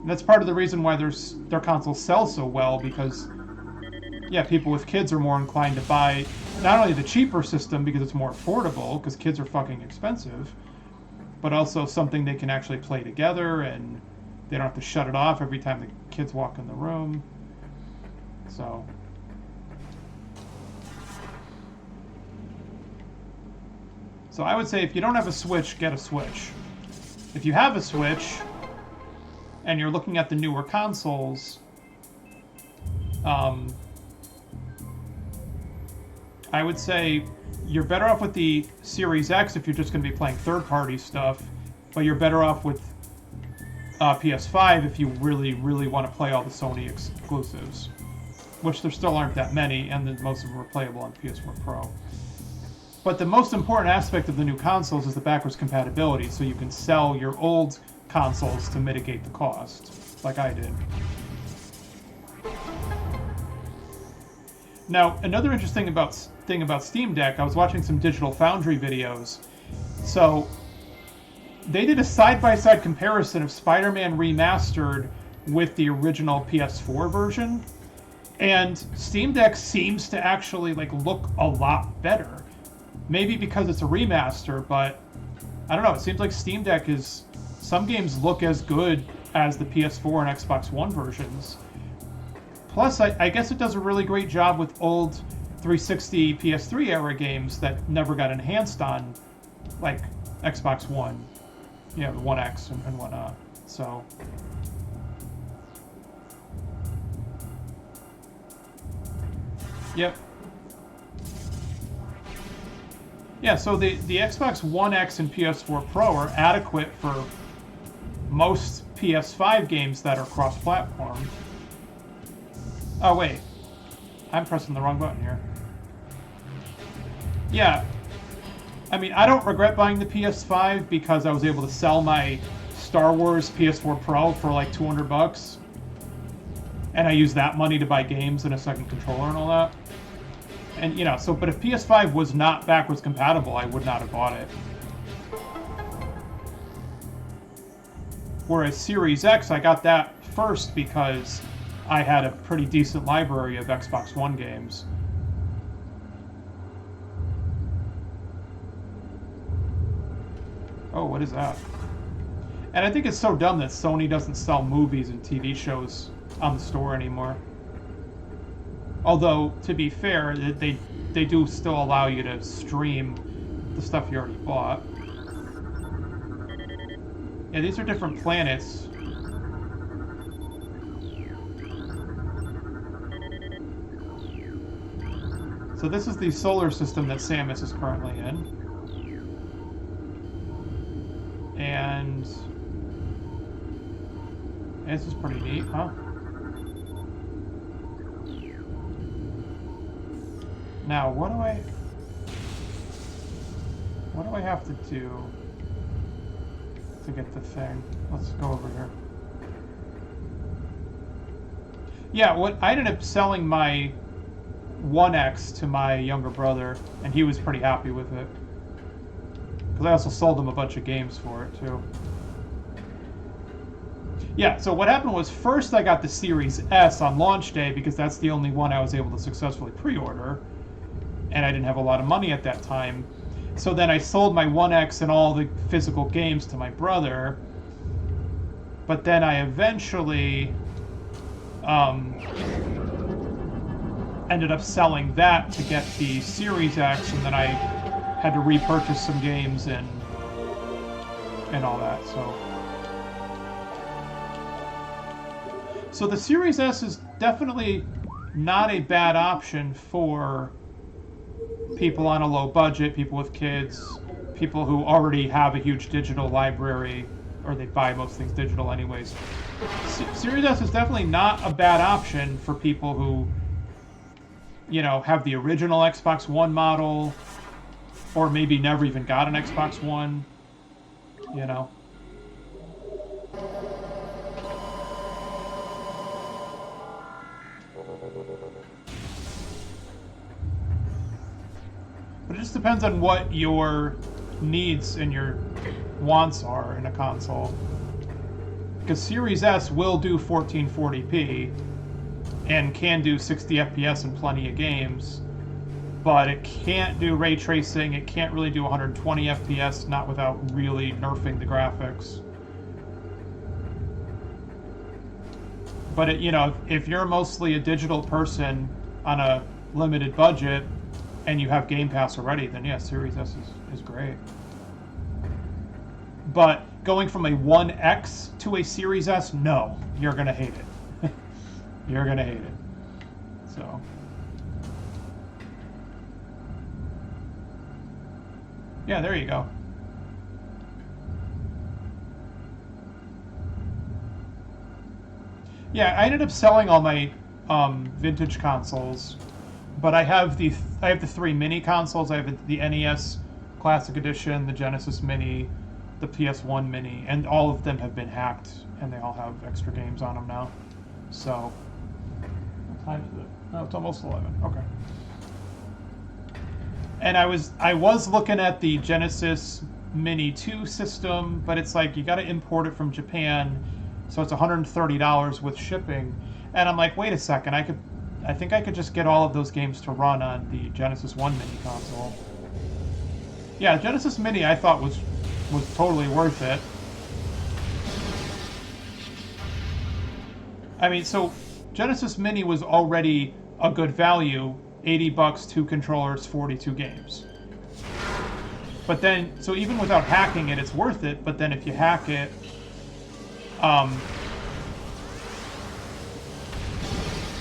that's part of the reason why their consoles sell so well, because, yeah, people with kids are more inclined to buy not only the cheaper system because it's more affordable, because kids are fucking expensive, but also something they can actually play together and they don't have to shut it off every time the kids walk in the room. So I would say if you don't have a Switch, get a Switch. If you have a Switch and you're looking at the newer consoles, I would say you're better off with the Series X if you're just going to be playing third-party stuff, but you're better off with PS5 if you really, really want to play all the Sony exclusives, which there still aren't that many, and most of them are playable on PS4 Pro. But the most important aspect of the new consoles is the backwards compatibility, so you can sell your old consoles to mitigate the cost, like I did. Now, another interesting thing about Steam Deck, I was watching some Digital Foundry videos. So, they did a side-by-side comparison of Spider-Man Remastered with the original PS4 version, and Steam Deck seems to actually look a lot better. Maybe because it's a remaster, but I don't know. It seems like Steam Deck is... Some games look as good as the PS4 and Xbox One versions. Plus, I guess it does a really great job with old 360 PS3 era games that never got enhanced on, like, Xbox One. You know, the One X and whatnot. So... Yep. Yeah, so the Xbox One X and PS4 Pro are adequate for most PS5 games that are cross-platform. Oh wait, I'm pressing the wrong button here. Yeah, I mean, I don't regret buying the PS5 because I was able to sell my Star Wars PS4 Pro for like $200, and I used that money to buy games and a second controller and all that. And you know, so but if PS5 was not backwards compatible, I would not have bought it. Whereas Series X, I got that first because I had a pretty decent library of Xbox One games. Oh, what is that? And I think it's so dumb that Sony doesn't sell movies and TV shows on the store anymore. Although, to be fair, they do still allow you to stream the stuff you already bought. Yeah, these are different planets. So this is the solar system that Samus is currently in. And this is pretty neat, huh? Now, what do I have to do to get the thing? Let's go over here. Yeah, what I ended up selling my 1X to my younger brother, and he was pretty happy with it. Because I also sold him a bunch of games for it, too. Yeah, so what happened was, first I got the Series S on launch day, because that's the only one I was able to successfully pre-order. And I didn't have a lot of money at that time. So then I sold my 1X and all the physical games to my brother. But then I eventually ended up selling that to get the Series X, and then I had to repurchase some games and all that. So the Series S is definitely not a bad option for people on a low budget, people with kids, people who already have a huge digital library, or they buy most things digital anyways. Series S is definitely not a bad option for people who, you know, have the original Xbox One model, or maybe never even got an Xbox One, you know. But it just depends on what your needs and your wants are in a console. Because Series S will do 1440p and can do 60 FPS in plenty of games, but it can't do ray tracing, it can't really do 120 FPS, not without really nerfing the graphics. But it, you know, if you're mostly a digital person on a limited budget, and you have Game Pass already, then yeah, Series S is great. But going from a 1X to a Series S, no, you're going to hate it. You're going to hate it. So. Yeah, there you go. Yeah, I ended up selling all my vintage consoles. But I have the three mini consoles. I have the NES Classic Edition, the Genesis Mini, the PS1 Mini, and all of them have been hacked, and they all have extra games on them now. So, what time is it? Oh, it's almost 11. Okay. And I was looking at the Genesis Mini 2 system, but it's like you got to import it from Japan, so it's $130 with shipping. And I'm like, wait a second, I think I could just get all of those games to run on the Genesis 1 Mini console. Yeah, Genesis Mini I thought was totally worth it. I mean, so Genesis Mini was already a good value, $80, 2 controllers, 42 games. But then, so even without hacking it, it's worth it, but then if you hack it,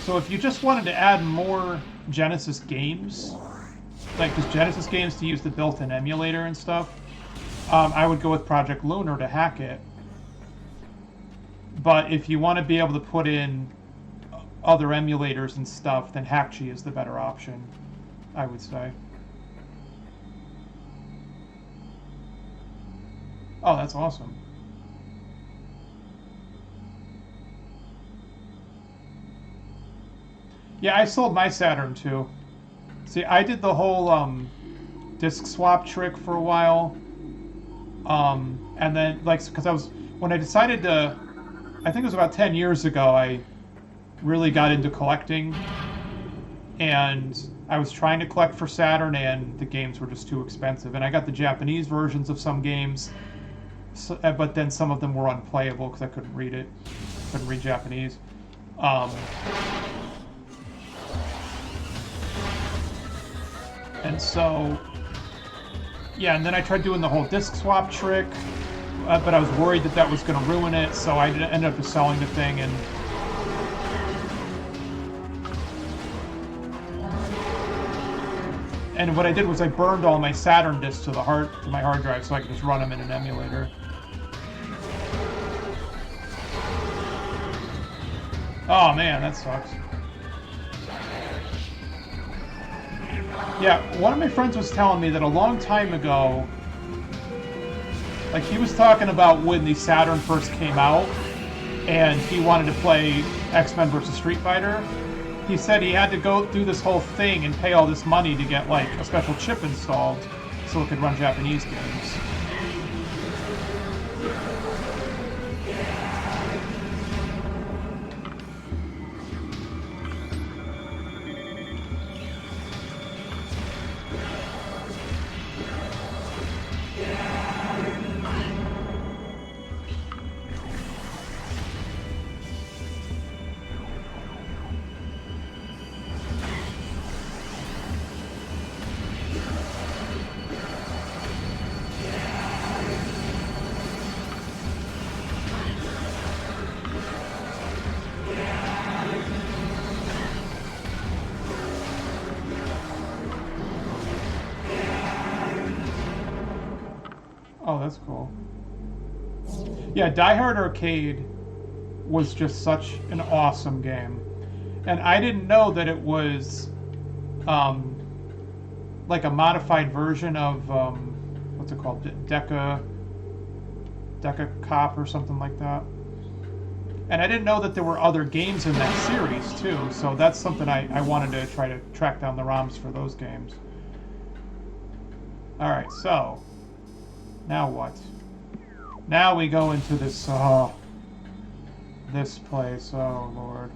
so if you just wanted to add more Genesis games, like just Genesis games to use the built-in emulator and stuff, I would go with Project Lunar to hack it. But if you want to be able to put in other emulators and stuff, then Hakchi is the better option, I would say. Oh, that's awesome. Yeah, I sold my Saturn too. See, I did the whole disc swap trick for a while. And then, like, because when I decided to, I think it was about 10 years ago, I really got into collecting. And I was trying to collect for Saturn, and the games were just too expensive. And I got the Japanese versions of some games, but then some of them were unplayable because I couldn't read it. Couldn't read Japanese. And so, yeah, and then I tried doing the whole disc swap trick, but I was worried that that was going to ruin it, so I ended up just selling the thing. And what I did was I burned all my Saturn discs to my hard drive, so I could just run them in an emulator. Oh man, that sucks. Yeah, one of my friends was telling me that a long time ago, like he was talking about when the Saturn first came out, and he wanted to play X-Men versus Street Fighter. He said he had to go through this whole thing and pay all this money to get like a special chip installed so it could run Japanese games. Oh, that's cool. Yeah, Die Hard Arcade was just such an awesome game. And I didn't know that it was like a modified version of what's it called? Deca Cop or something like that. And I didn't know that there were other games in that series too, so that's something I wanted to try to track down the ROMs for those games. Alright, so now what? Now we go into this this place. Oh Lord.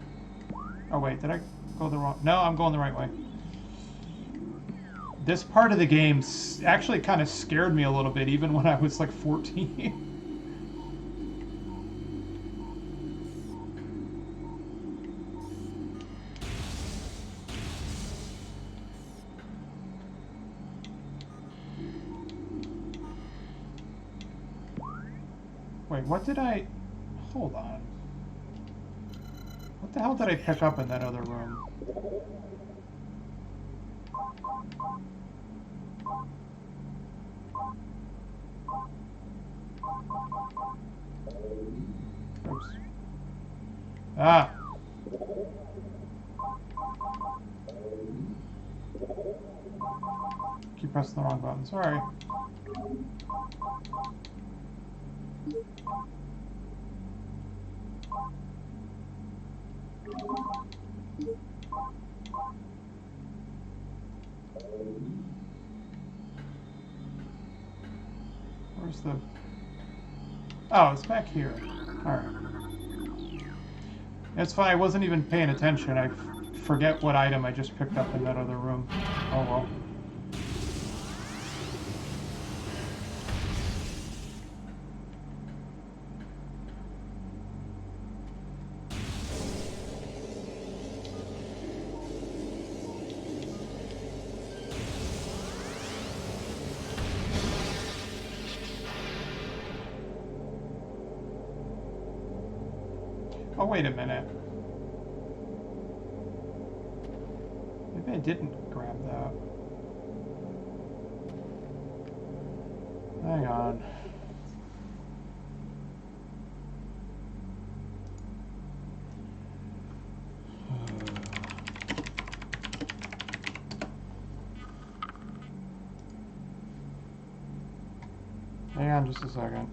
Oh wait, did I go the wrong? No, I'm going the right way. This part of the game actually kind of scared me a little bit, even when I was like 14. Wait, what did I... Hold on. What the hell did I pick up in that other room? Oops. Ah! Keep pressing the wrong button, sorry. Where's the... Oh, it's back here. Alright. It's fine, I wasn't even paying attention. I forget what item I just picked up in that other room. Oh well. Oh, wait a minute. Maybe I didn't grab that. Hang on. Hang on just a second.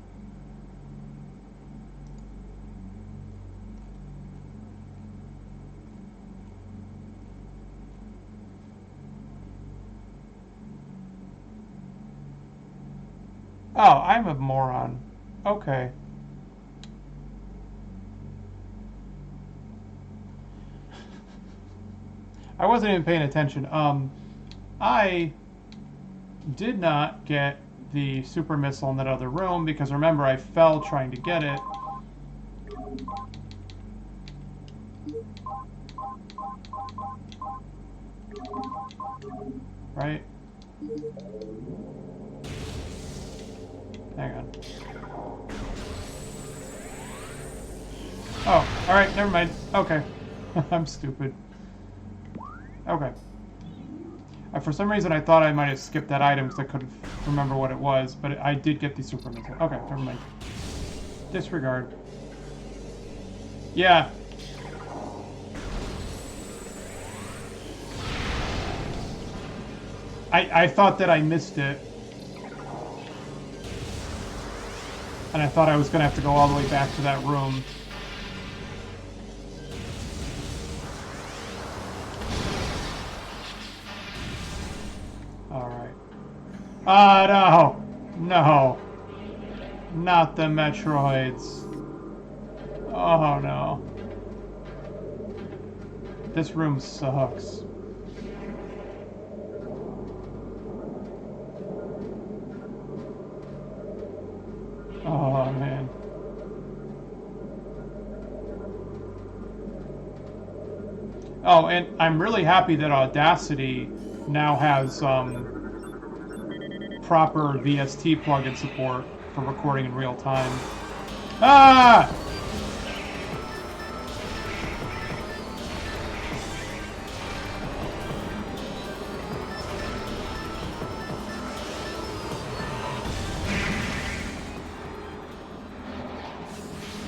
Oh, I'm a moron. Okay. I wasn't even paying attention. I did not get the super missile in that other room because remember I fell trying to get it. Right? Hang on. Oh, alright, never mind. Okay. I'm stupid. Okay. For some reason I thought I might have skipped that item because I couldn't remember what it was, but I did get the super missile. Okay, never mind. Disregard. Yeah. I thought that I missed it. And I thought I was going to have to go all the way back to that room. Alright. Ah, no! No. Not the Metroids. Oh, no. This room sucks. Oh, man. Oh, and I'm really happy that Audacity now has proper VST plugin support for recording in real time. Ah!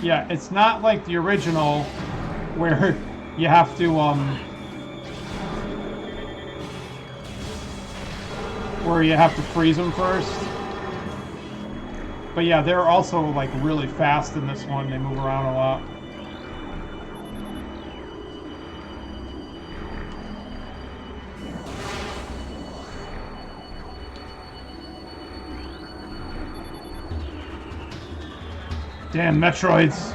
Yeah, it's not like the original where you have to freeze them first. But yeah, they're also like really fast in this one. They move around a lot. Damn Metroids.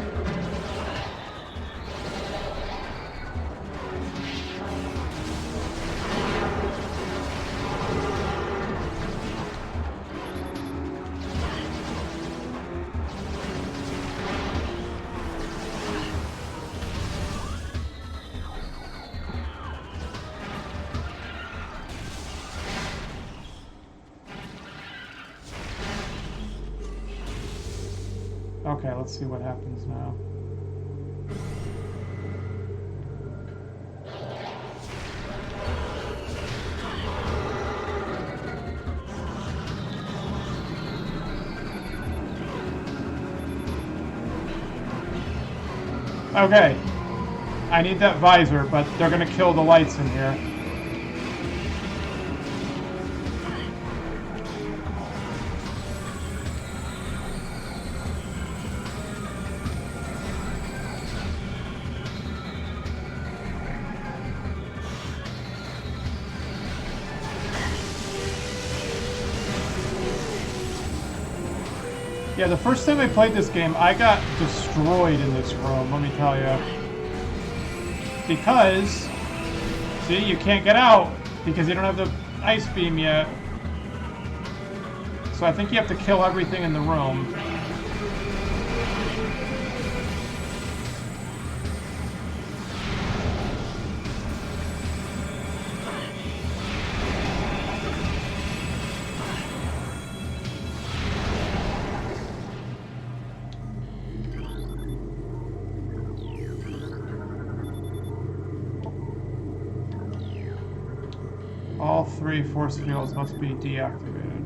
Okay, let's see what happens now. Okay. I need that visor, but they're gonna kill the lights in here. Yeah, the first time I played this game, I got destroyed in this room, let me tell you. Because, see, you can't get out because you don't have the ice beam yet. So I think you have to kill everything in the room. All 3 force fields must be deactivated.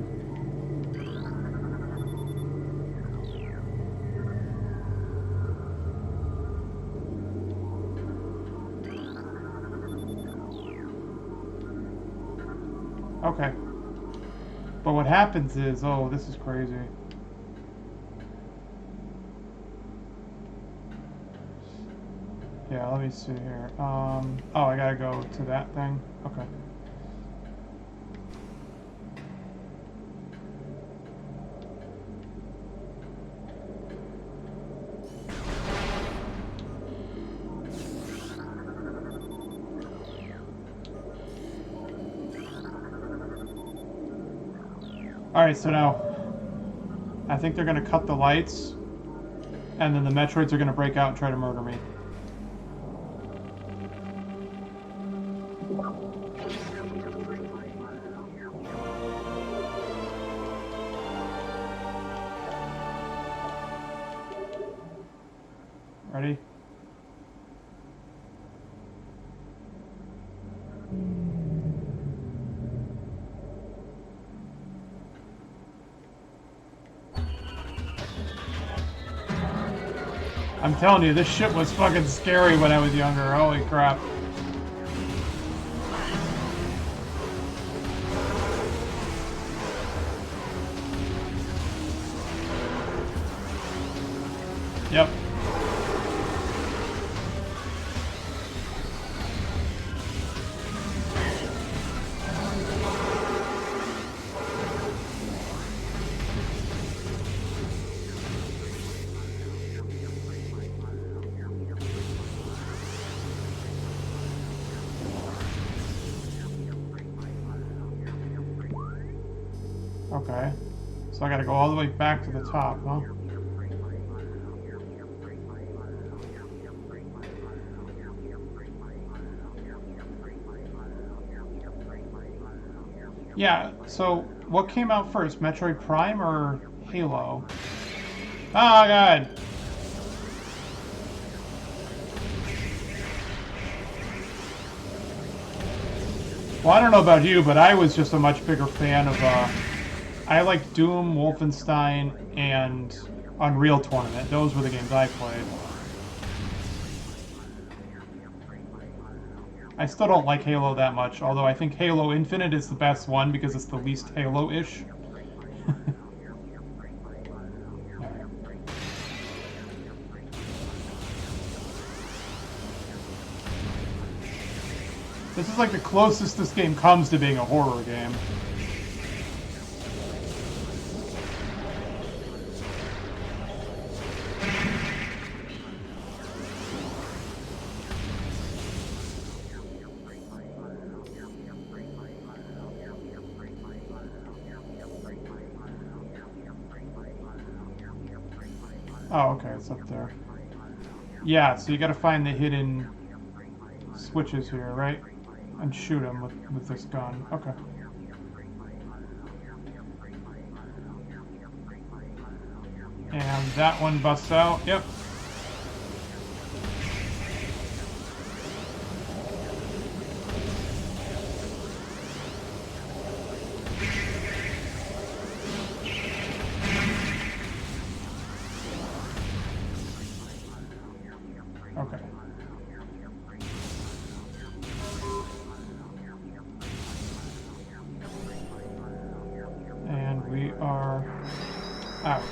Okay. But what happens is, oh, this is crazy. Yeah, let me see here. Oh, I gotta go to that thing? Okay. Alright, so now I think they're gonna cut the lights, and then the Metroids are gonna break out and try to murder me. Ready? I'm telling you, this shit was fucking scary when I was younger. Holy crap. Yep. Okay. So I gotta go all the way back to the top, huh? Yeah, so what came out first, Metroid Prime or Halo? Oh, God! Well, I don't know about you, but I was just a much bigger fan of, I liked Doom, Wolfenstein, and Unreal Tournament. Those were the games I played. I still don't like Halo that much, although I think Halo Infinite is the best one because it's the least Halo-ish. This is like the closest this game comes to being a horror game. Oh, okay, it's up there. Yeah, so you gotta find the hidden switches here, right? And shoot them with this gun. Okay. And that one busts out. Yep. Okay. And we are out.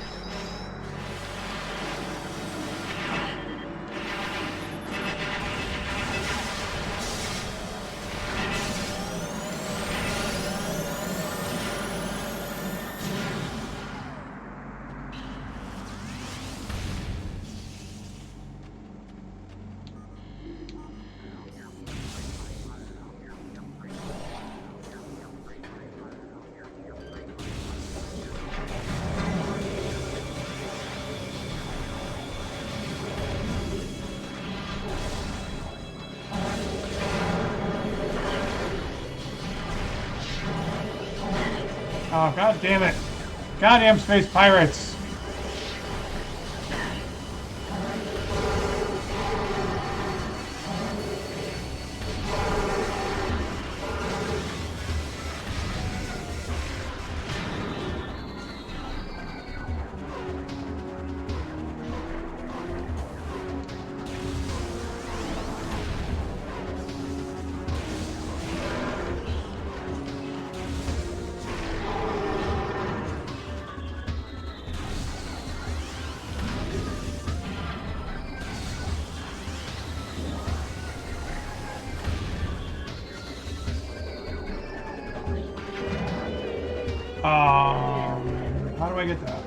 Oh, god damn it. Goddamn space pirates. How do I get that?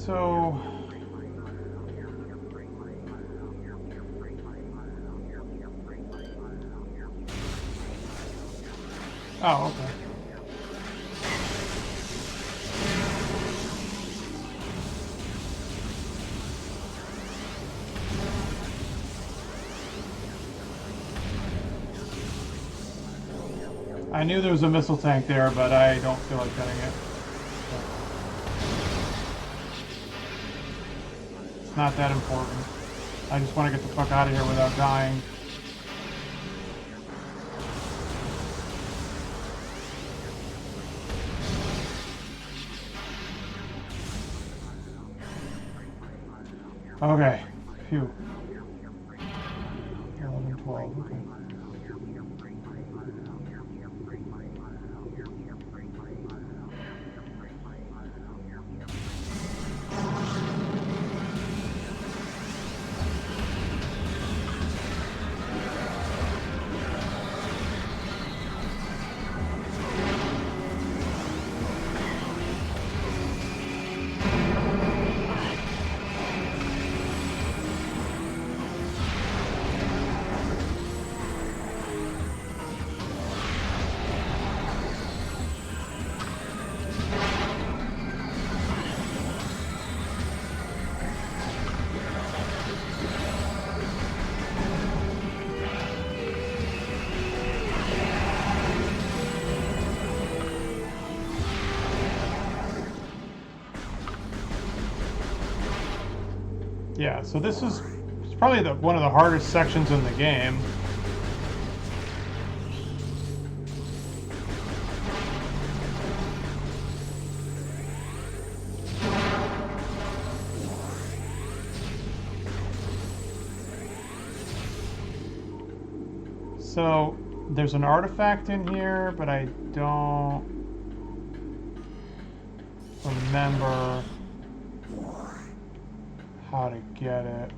So... Oh, okay. I knew there was a missile tank there, but I don't feel like getting it. It's not that important. I just want to get the fuck out of here without dying. Okay. Phew. 11, 12. Okay. Yeah, so this is probably one of the hardest sections in the game. So there's an artifact in here, but I don't remember how to get it.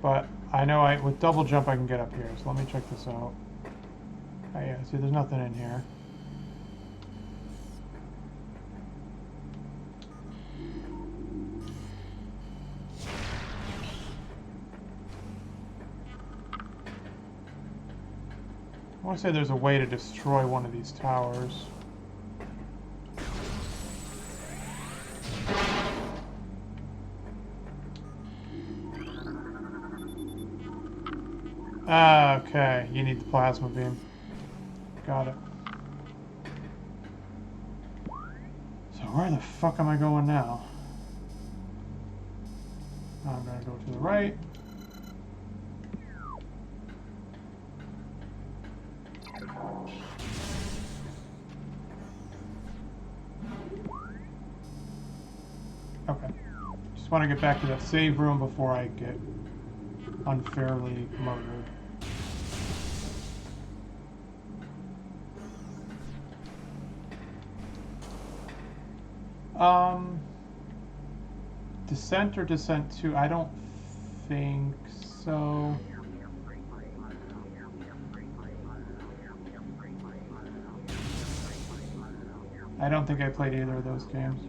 But I know with double jump I can get up here, so let me check this out. Oh yeah, see there's nothing in here. I want to say there's a way to destroy one of these towers. Okay, you need the plasma beam. Got it. So where the fuck am I going now? I'm gonna go to the right. Okay. Just want to get back to that save room before I get unfairly murdered. Descent or Descent 2? I don't think so. I don't think I played either of those games.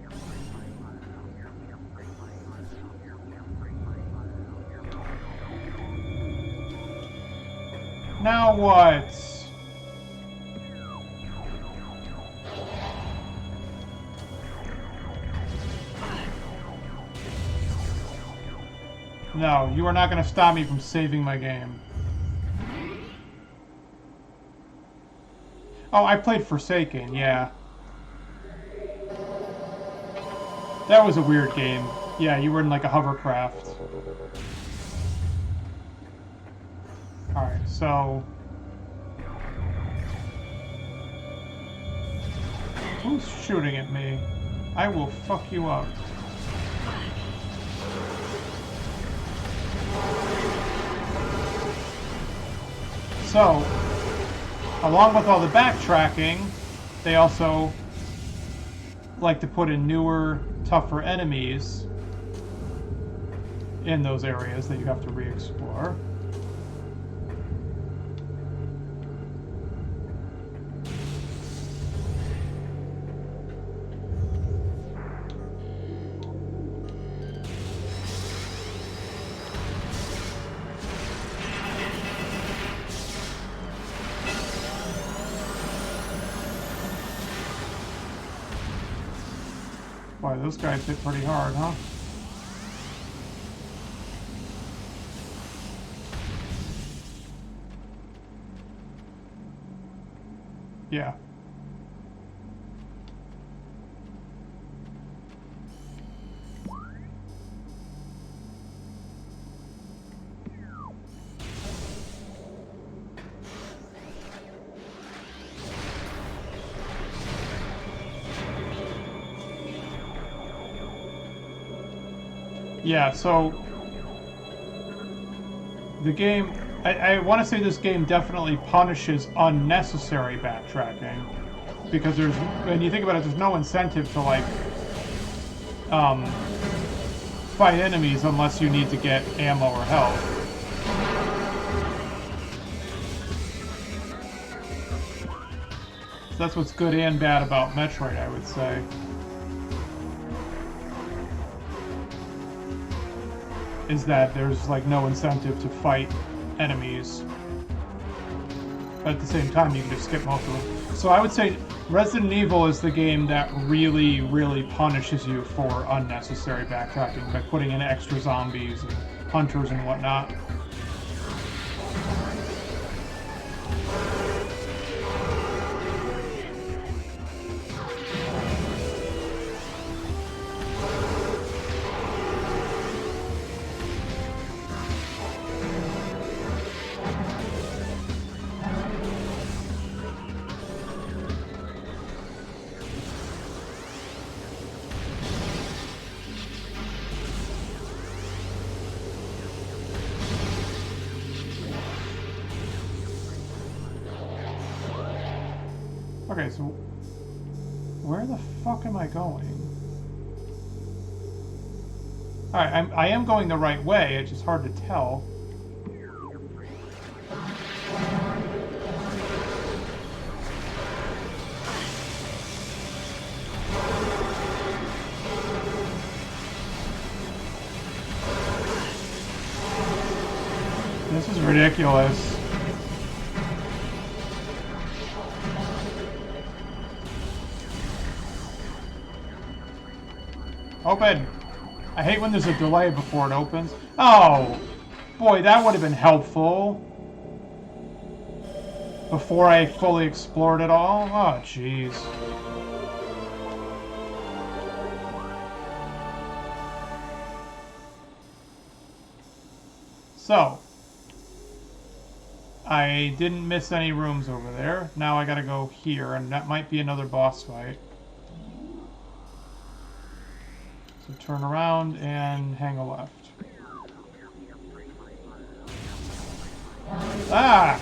Now what? No, you are not going to stop me from saving my game. Oh, I played Forsaken, yeah. That was a weird game. Yeah, you were in like a hovercraft. Alright, so... Who's shooting at me? I will fuck you up. So, along with all the backtracking, they also like to put in newer, tougher enemies in those areas that you have to re-explore. Boy, those guys hit pretty hard, huh? Yeah. Yeah, so the game, I want to say this game definitely punishes unnecessary backtracking, because there's, when you think about it, there's no incentive to like fight enemies unless you need to get ammo or health. So that's what's good and bad about Metroid, I would say. Is that there's like no incentive to fight enemies. But at the same time, you can just skip most of them. So I would say Resident Evil is the game that really, really punishes you for unnecessary backtracking by putting in extra zombies and hunters and whatnot. Okay, so where the fuck am I going? Alright, I am going the right way, it's just hard to tell. This is ridiculous. Open! I hate when there's a delay before it opens. Oh! Boy, that would have been helpful. Before I fully explored it all. Oh, jeez. So. I didn't miss any rooms over there. Now I gotta go here, and that might be another boss fight. So turn around and hang a left. Ah!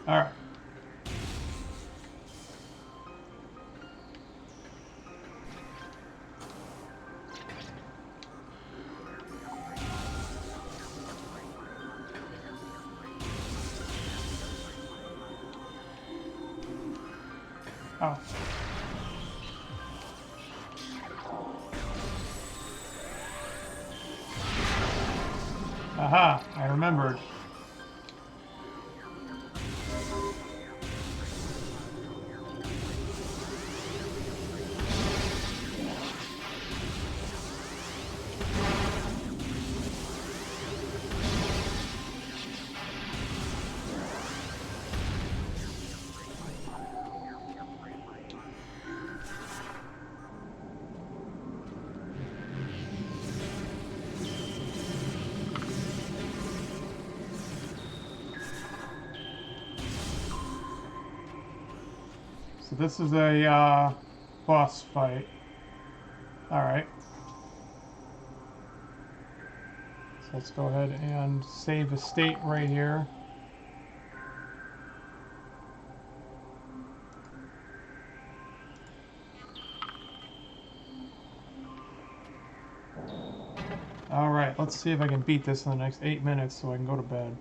All right. Oh. Aha, I remembered. So this is a boss fight. Alright. So let's go ahead and save a state right here. Alright, let's see if I can beat this in the next 8 minutes so I can go to bed.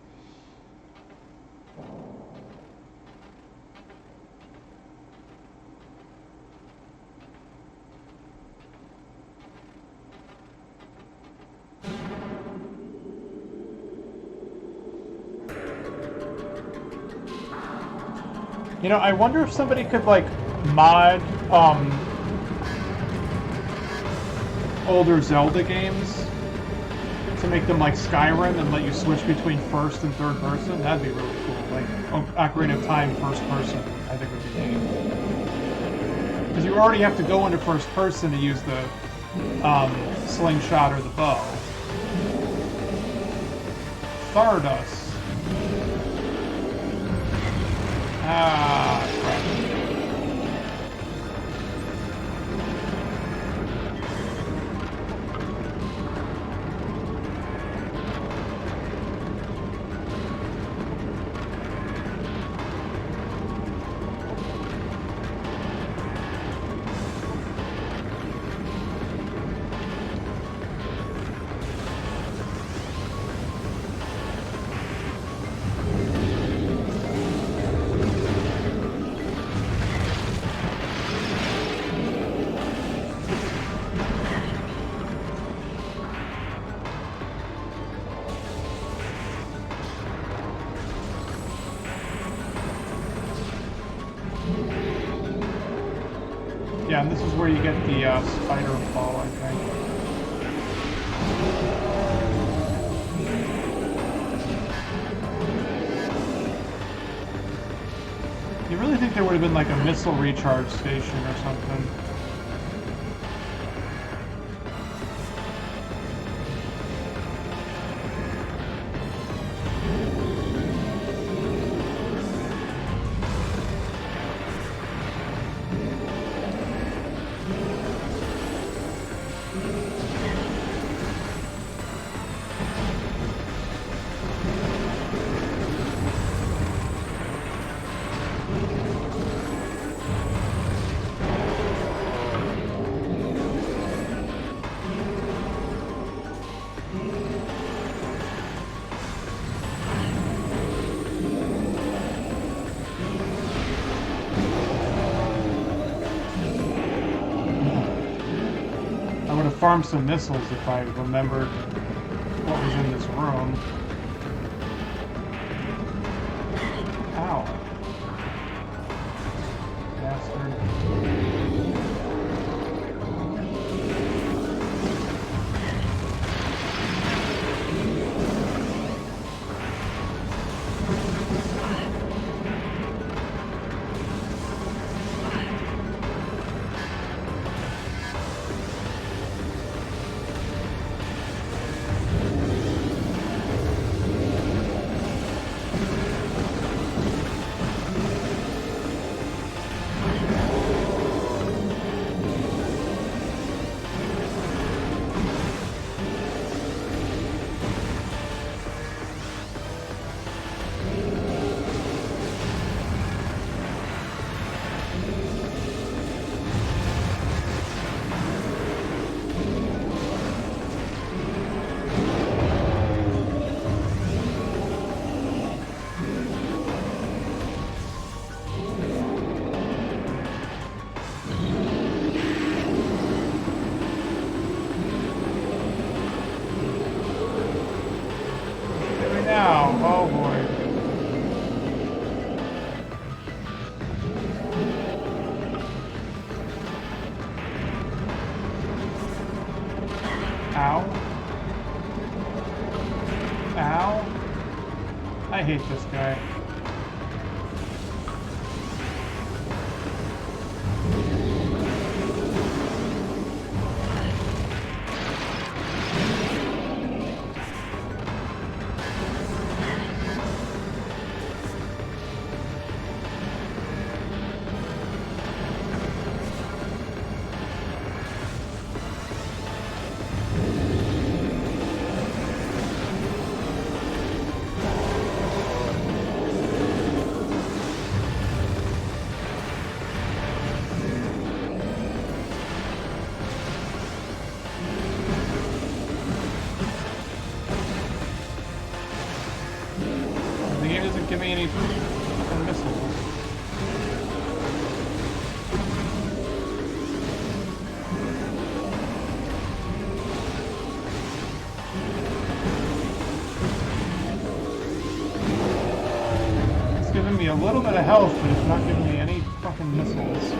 You know, I wonder if somebody could, like, mod, older Zelda games to make them like Skyrim and let you switch between first and third person. That'd be really cool. Like, Ocarina of Time first person, I think would be neat. Because you already have to go into first person to use the, slingshot or the bow. Stardust. Ah, crap. Yeah, and this is where you get the spider ball, I think. You really think there would have been like a missile recharge station or something? Farm some missiles if I remembered what was in this room. Ow. Bastard. Oh boy. Ow. Ow. I hate this guy. any fucking missiles. It's giving me a little bit of health, but it's not giving me any fucking missiles.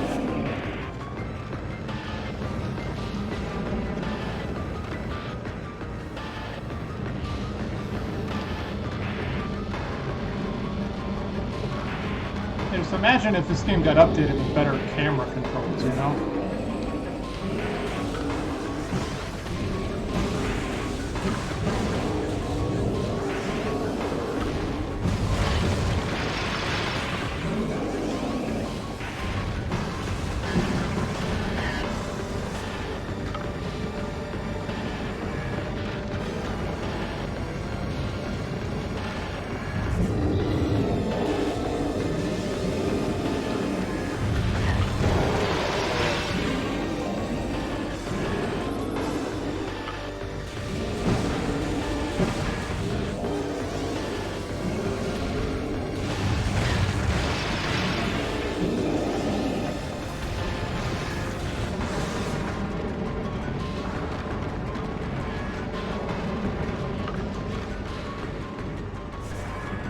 Just imagine if this game got updated with better camera controls, you know?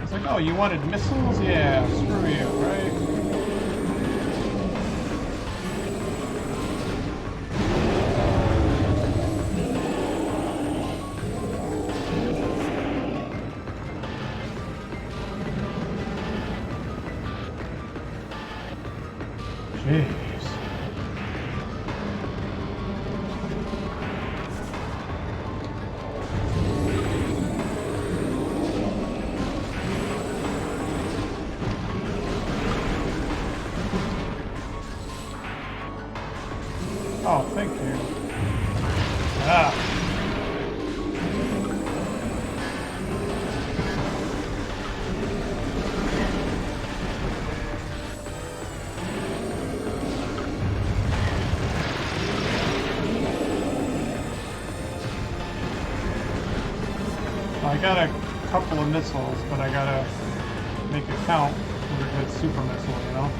It's like, oh, you wanted missiles? Yeah, screw you, right? Jeez. Oh, thank you. Ah. I got a couple of missiles, but I gotta make it count with a good super missile, you know?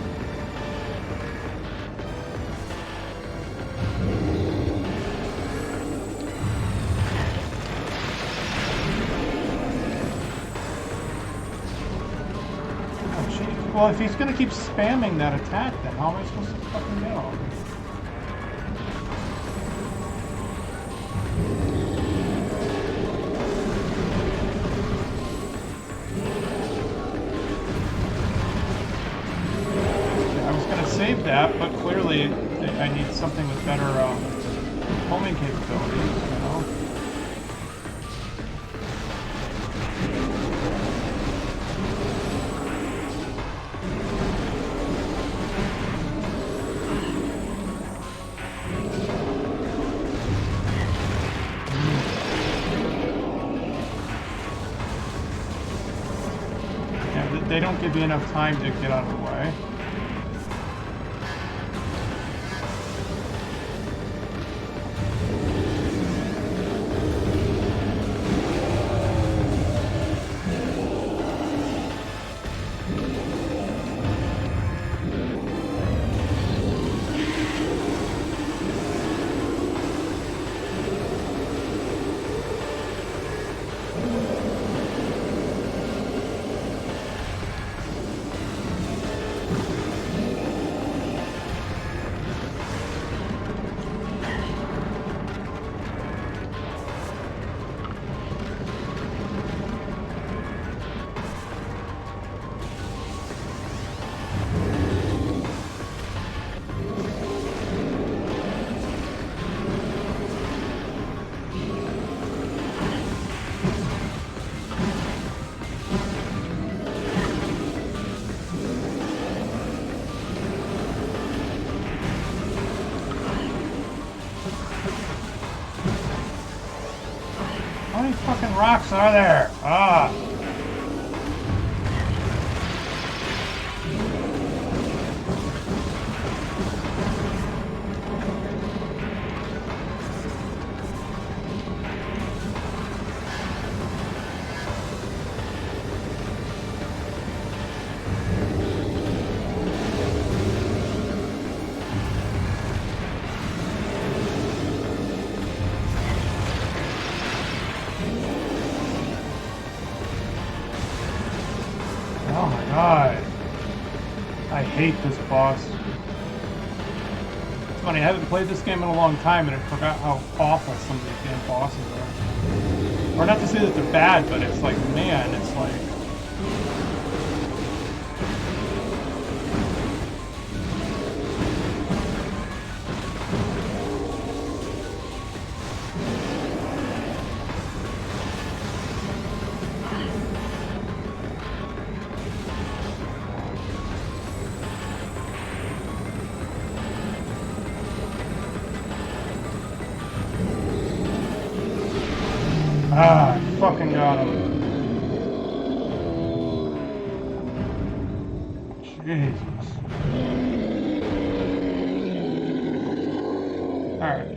Well, if he's gonna keep spamming that attack, then how am I supposed to fucking go? Yeah, I was gonna save that, but clearly I need something with better homing capabilities, you know? They don't give you enough time to get out of the way. How many fucking rocks are there? Ah! God. I hate this boss. It's funny, I haven't played this game in a long time and I forgot how awful some of these damn bosses are. Or not to say that they're bad, but it's like, man, it's like... Ah, I fucking got him. Jesus. Alright.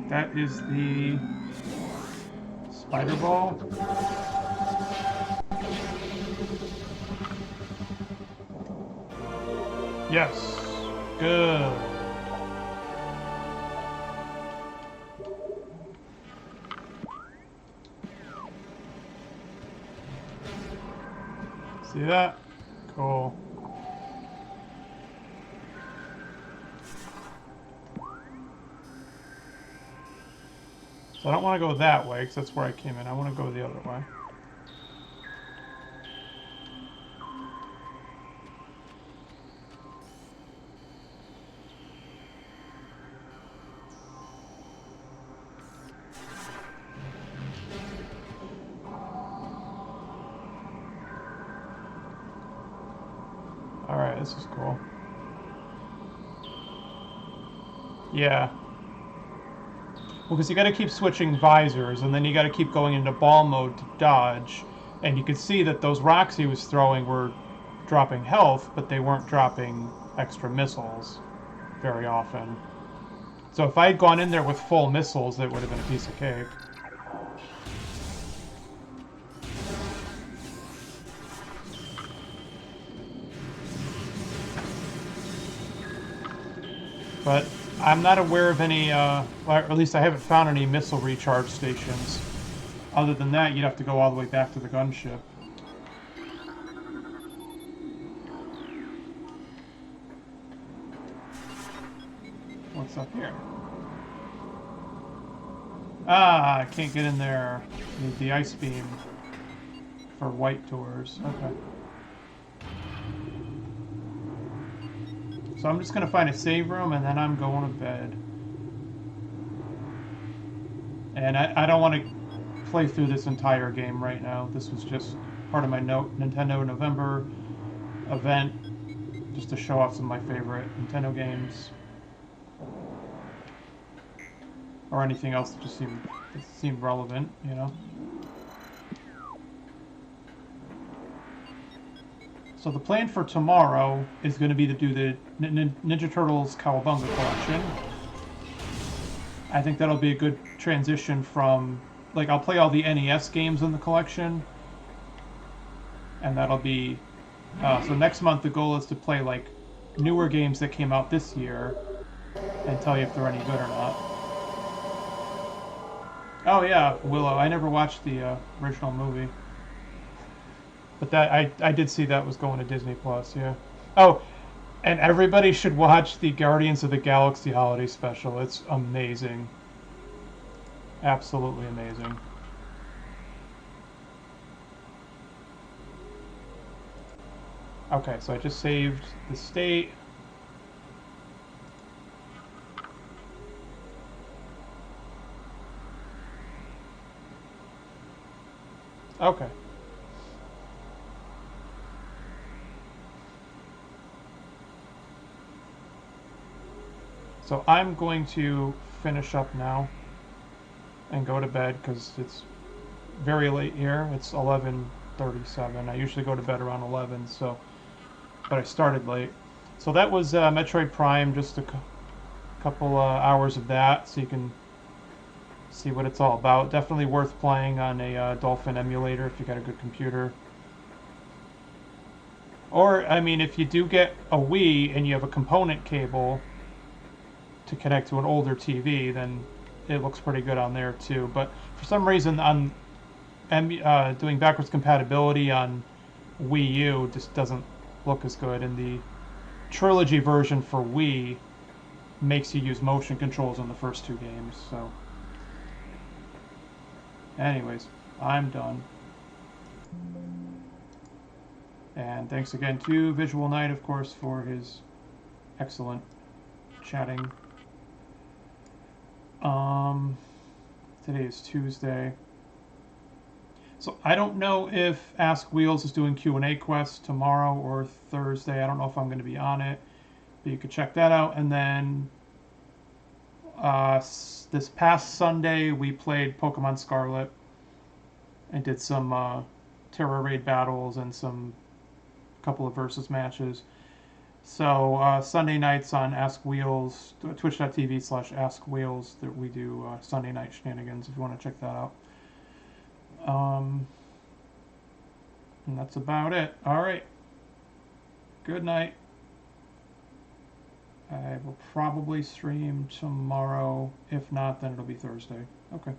That is the spider ball. Yes. Good. See that? Cool. So I don't want to go that way, because that's where I came in. I want to go the other way. Alright, this is cool. Yeah. Well, because you got to keep switching visors, and then you got to keep going into ball mode to dodge. And you could see that those rocks he was throwing were dropping health, but they weren't dropping extra missiles very often. So if I had gone in there with full missiles, it would have been a piece of cake. But I'm not aware of any, or at least I haven't found any missile recharge stations. Other than that, you'd have to go all the way back to the gunship. What's up here? Ah, I can't get in there. Need the ice beam for white doors. Okay. So I'm just going to find a save room, and then I'm going to bed. And I don't want to play through this entire game right now. This was just part of my Nintendo November event, just to show off some of my favorite Nintendo games. Or anything else that just seemed relevant, you know? So the plan for tomorrow is going to be to do the Ninja Turtles Cowabunga collection. I think that'll be a good transition from, like, I'll play all the NES games in the collection. And that'll be, so next month the goal is to play, like, newer games that came out this year and tell you if they're any good or not. Oh yeah, Willow. I never watched the original movie. But that I did see that was going to Disney Plus, yeah. Oh, and everybody should watch the Guardians of the Galaxy holiday special. It's amazing. Absolutely amazing. Okay, so I just saved the state. Okay. So I'm going to finish up now and go to bed because it's very late here. It's 11:37. I usually go to bed around 11, so but I started late. So that was Metroid Prime, just a couple hours of that, so you can see what it's all about. Definitely worth playing on a Dolphin emulator if you got a good computer. Or, I mean, if you do get a Wii and you have a component cable to connect to an older TV, then it looks pretty good on there too. But for some reason, on doing backwards compatibility on Wii U just doesn't look as good. And the trilogy version for Wii makes you use motion controls on the first two games. So, anyways, I'm done. And thanks again to Visual Knight, of course, for his excellent chatting. Today is Tuesday. So I don't know if Ask Wheels is doing Q&A quests tomorrow or Thursday. I don't know if I'm going to be on it, but you could check that out. And then this past Sunday we played Pokemon Scarlet and did some Terra Raid battles and some couple of versus matches. So Sunday nights on Ask Wheels, twitch.tv/Ask Wheels, that we do Sunday night shenanigans if you want to check that out. And that's about it. All right. Good night. I will probably stream tomorrow. If not, then it'll be Thursday. Okay.